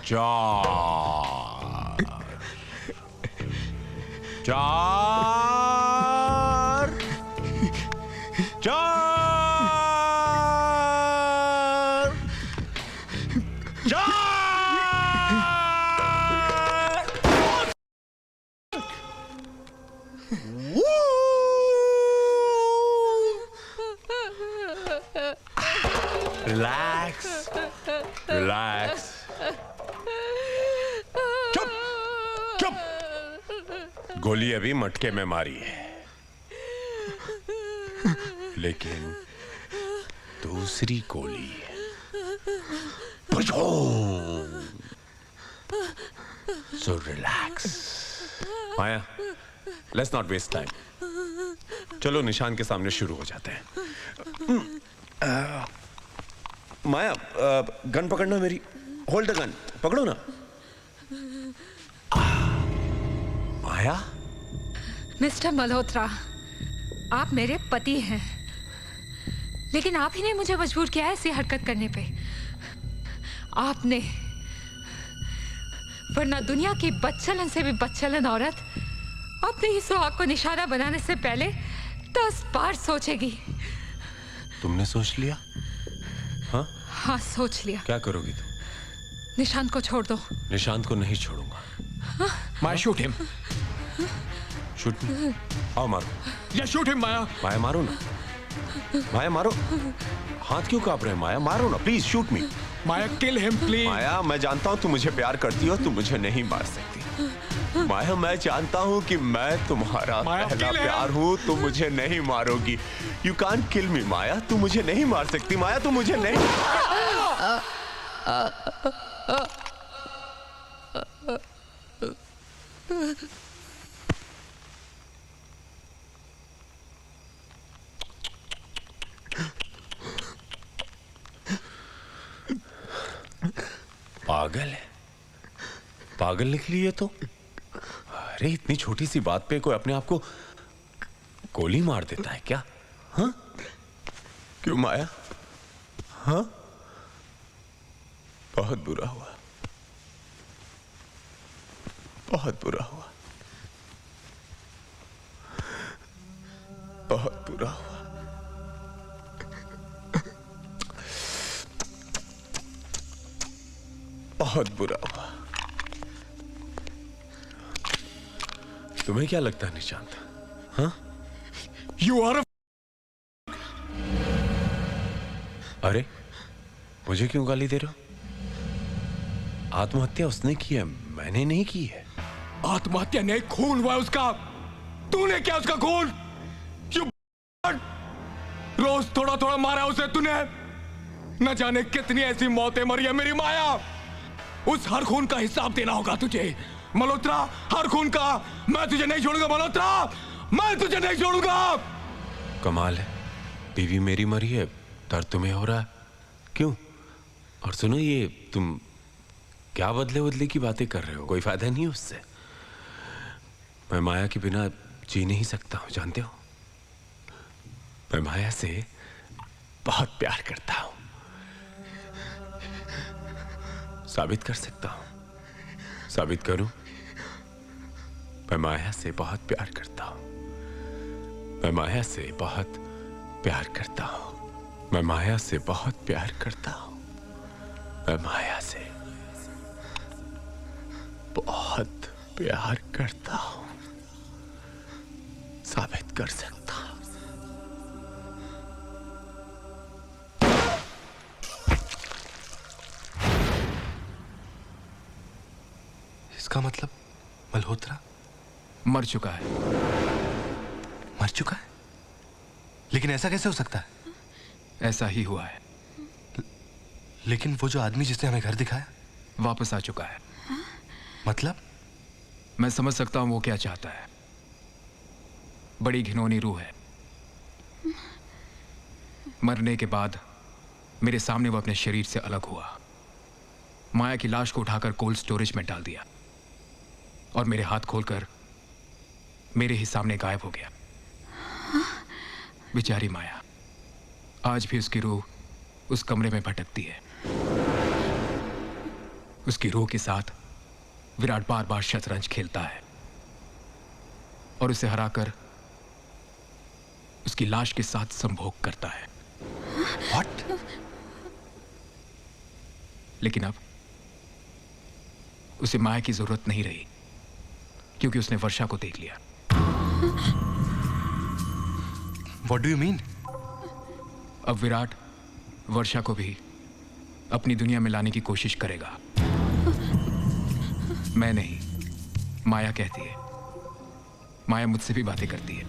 चार, चार चार चार रिलैक्स रिलैक्स चुप चुप गोली अभी मटके में मारी है लेकिन दूसरी गोली so relax Maya let's not waste time चलो निशान के सामने शुरू हो जाते हैं माया गन पकड़ना मेरी होल्ड द गन पकड़ो ना माया मिस्टर मल्होत्रा, आप मेरे पति हैं, लेकिन आप ही ने मुझे मजबूर किया है ऐसी हरकत करने पे। आपने, वरना दुनिया की बदचलन से भी बदचलन औरत अपने ही सुहाग को निशाना बनाने से पहले 10 बार सोचेगी। तुमने सोच लिया? हाँ हाँ, सोच लिया। क्या करोगी तुम? निशांत को छोड़ दो। निशांत को नहीं छोड़ूंगा। माया शूट हिम। शूट आओ मारो। या शूट हिम माया। माया मारो ना, माया मारो। हाथ क्यों कांप रहे हैं माया? मारो ना please, shoot me. Maya kill him please. Maya मैं जानता हूँ तुम मुझे प्यार करती हो, तुम मुझे नहीं मार सकती। माया मैं जानता हूँ कि मैं तुम्हारा पहला प्यार हूँ, तुम मुझे नहीं मारोगी। यू कांट किल मी माया, तुम मुझे नहीं मार सकती माया, तुम मुझे नहीं। पागल है, पागल निकली है तो। अरे इतनी छोटी सी बात पे कोई अपने आप को गोली मार देता है क्या? हाँ क्यों माया? हाँ बहुत बुरा हुआ, बहुत बुरा हुआ, बहुत बुरा हुआ। बहुत बुरा हुआ। तुम्हें क्या लगता है निशांत? हाँ यू आर अरे मुझे क्यों गाली दे रहे हो? आत्महत्या उसने की है, मैंने नहीं की है। आत्महत्या नहीं, खून हुआ उसका। तूने क्या उसका खून? यू रोज थोड़ा थोड़ा मारा उसे तूने। न जाने कितनी ऐसी मौतें मरी है मेरी माया। उस हर खून का हिसाब देना होगा तुझे मल्होत्रा, हर खून का। मैं तुझे नहीं छोड़ूंगा मल्होत्रा, मैं तुझे नहीं छोड़ूंगा। कमाल है, बीवी मेरी मरी है, दर्द तुम्हें हो रहा है क्यों? और सुनो, ये तुम क्या बदले बदले की बातें कर रहे हो? कोई फायदा नहीं है उससे। मैं माया के बिना जी नहीं सकता हूं, जानते हो? मैं माया से बहुत प्यार करता हूं, साबित कर सकता हूं। साबित करूं? मैं माया से बहुत प्यार करता हूं, मैं माया से बहुत प्यार करता हूं, मैं माया से बहुत प्यार करता हूं, मैं माया से बहुत प्यार करता हूं, साबित कर सकता हूं। इसका मतलब मल्होत्रा मर चुका है। मर चुका है? लेकिन ऐसा कैसे हो सकता है? ऐसा ही हुआ है। लेकिन वो जो आदमी जिसने हमें घर दिखाया वापस आ चुका है। मतलब? मैं समझ सकता हूं वो क्या चाहता है। बड़ी घिनौनी रूह है। मरने के बाद मेरे सामने वो अपने शरीर से अलग हुआ, माया की लाश को उठाकर कोल्ड स्टोरेज में डाल दिया और मेरे हाथ खोलकर मेरे ही सामने गायब हो गया। बेचारी माया, आज भी उसकी रूह उस कमरे में भटकती है। उसकी रूह के साथ विराट बार बार शतरंज खेलता है। और उसे हराकर उसकी लाश के साथ संभोग करता है। व्हाट? लेकिन अब उसे माया की जरूरत नहीं रही, क्योंकि उसने वर्षा को देख लिया। What do you mean? अब विराट वर्षा को भी अपनी दुनिया में लाने की कोशिश करेगा। मैं नहीं, माया कहती है। माया मुझसे भी बातें करती है।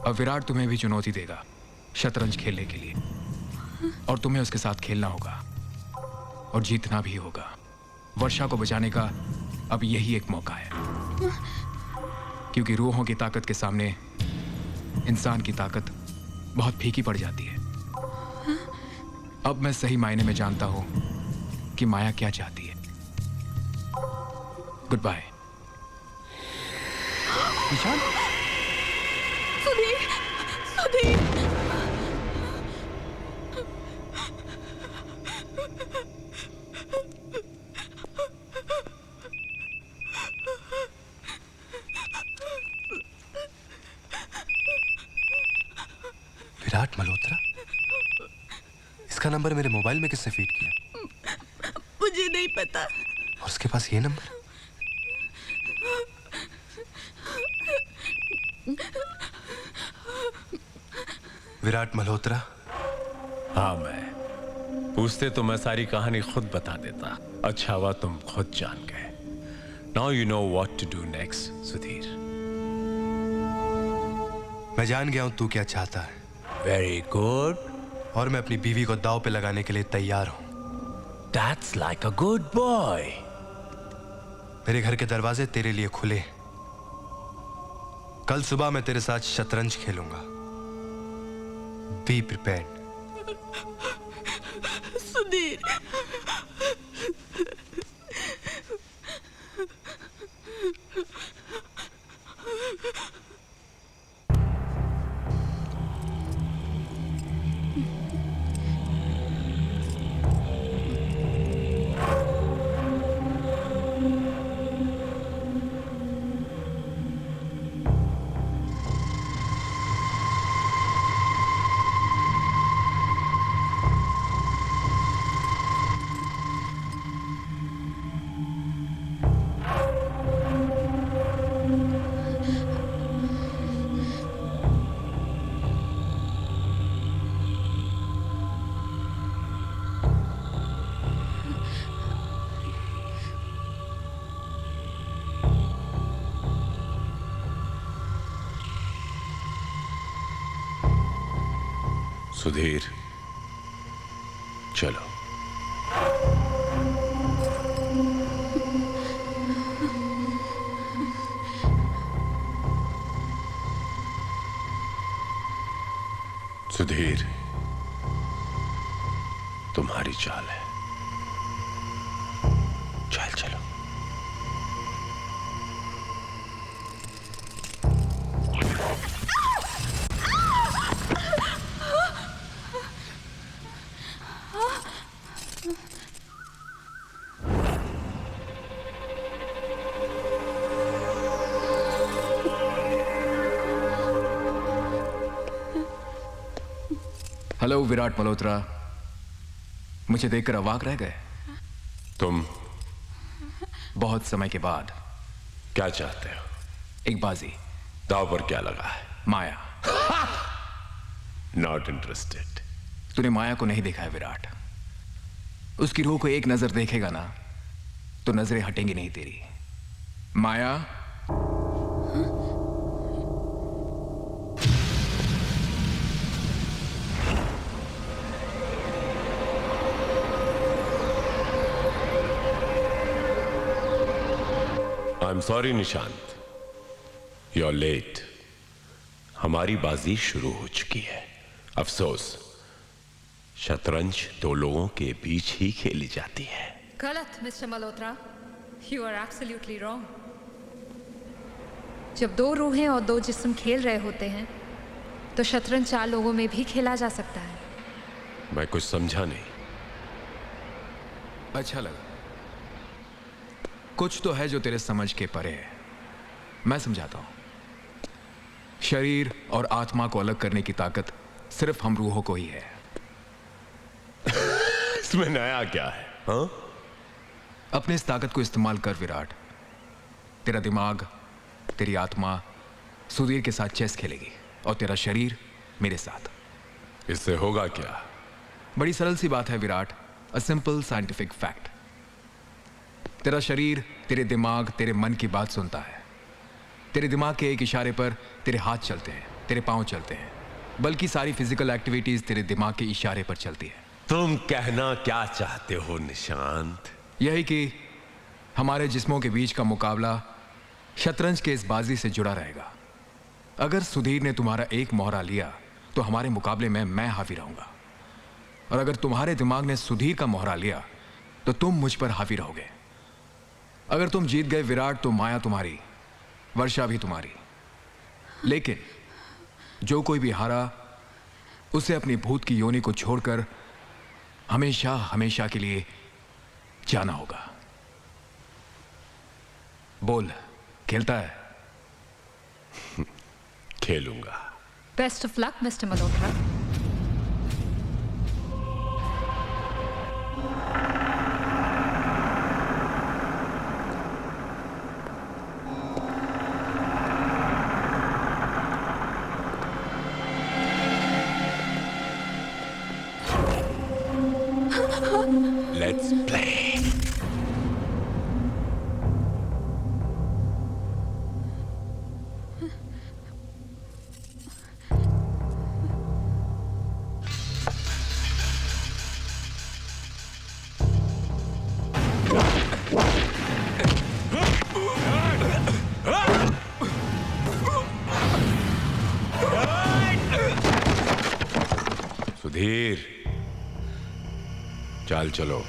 अब विराट तुम्हें भी चुनौती देगा शतरंज खेलने के लिए, और तुम्हें उसके साथ खेलना होगा और जीतना भी होगा। वर्षा को बचाने का अब यही एक मौका है, क्योंकि रूहों की ताकत के सामने इंसान की ताकत बहुत फीकी पड़ जाती है। अब मैं सही मायने में जानता हूं कि माया क्या चाहती है। Goodbye. निशान? सुधीर, सुधीर, विराट मल्होत्रा? इसका नंबर मेरे मोबाइल में किसने फीड किया? मुझे नहीं पता। और उसके पास ये नंबर? विराट मल्होत्रा? हाँ, मैं पूछते तो मैं सारी कहानी खुद बता देता। अच्छा हुआ तुम खुद जान गए। Now you know what to do next, Sudhir. मैं जान गया हूं तू क्या चाहता है, वेरी गुड। और मैं अपनी बीवी को दांव पे लगाने के लिए तैयार हूं। That's like a good boy. मेरे घर के दरवाजे तेरे लिए खुले। कल सुबह मैं तेरे साथ शतरंज खेलूंगा। Be prepared. सुधीर, सुधीर, चलो। सुधीर, तुम्हारी चाल है। चल चलो। हेलो विराट मल्होत्रा, मुझे देखकर अवाक रह गए। तुम बहुत समय के बाद। क्या चाहते हो? एक बाजी। दाव पर क्या लगा है? माया। Not interested. तूने माया को नहीं देखा है विराट। उसकी रूह को एक नजर देखेगा ना तो नजरें हटेंगी नहीं तेरी। Maya, I am sorry Nishant, you are late. हमारी बाजी शुरू हो चुकी है। अफसोस, शतरंज दो लोगों के बीच ही खेली जाती है। गलत mister Malhotra, you are absolutely wrong. जब दो रूहें और दो जिस्म खेल रहे होते हैं तो शतरंज चार लोगों में भी खेला जा सकता है। मैं कुछ समझा नहीं। अच्छा लगा। कुछ तो है जो तेरे समझ के परे है। मैं समझाता हूं। शरीर और आत्मा को अलग करने की ताकत सिर्फ हम रूहों को ही है। इसमें नया क्या है? हाँ? अपनी इस ताकत को इस्तेमाल कर विराट। तेरा दिमाग, तेरी आत्मा सुधीर के साथ चेस खेलेगी और तेरा शरीर मेरे साथ। इससे होगा क्या? बड़ी सरल सी बात है Virat, a simple scientific fact. तेरा शरीर तेरे दिमाग, तेरे मन की बात सुनता है। तेरे दिमाग के एक इशारे पर तेरे हाथ चलते हैं, तेरे पांव चलते हैं, बल्कि सारी फिजिकल एक्टिविटीज तेरे दिमाग के इशारे पर चलती है। तुम कहना क्या चाहते हो निशांत? यही कि हमारे जिस्मों के बीच का मुकाबला शतरंज के इस बाजी से जुड़ा रहेगा। अगर सुधीर ने तुम्हारा एक मोहरा लिया तो हमारे मुकाबले में मैं हावी रहूंगा, और अगर तुम्हारे दिमाग ने सुधीर का मोहरा लिया तो तुम मुझ पर हावी रहोगे। अगर तुम जीत गए विराट तो माया तुम्हारी, वर्षा भी तुम्हारी। लेकिन जो कोई भी हारा उसे अपनी भूत की योनि को छोड़कर हमेशा हमेशा के लिए जाना होगा। बोल, खेलता है? खेलूंगा। Best of luck mister Malhotra. Let's play. Sudhir, चाल चलो।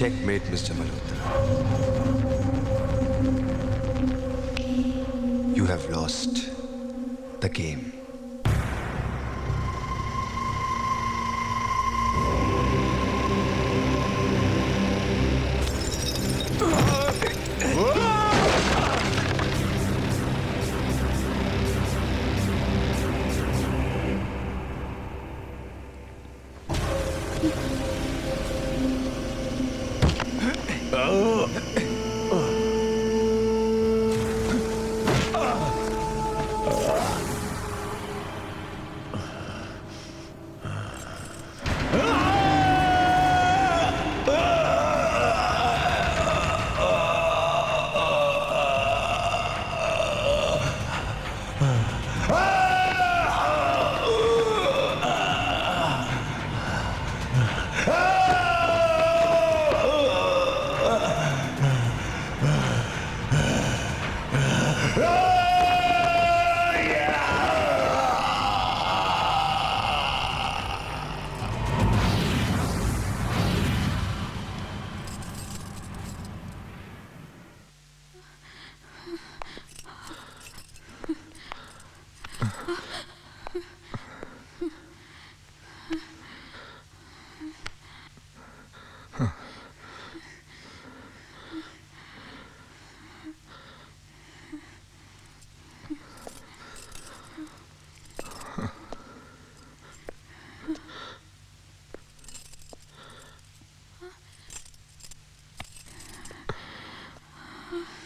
Checkmate, Mr. Malhotra. You have lost the game. हाँ।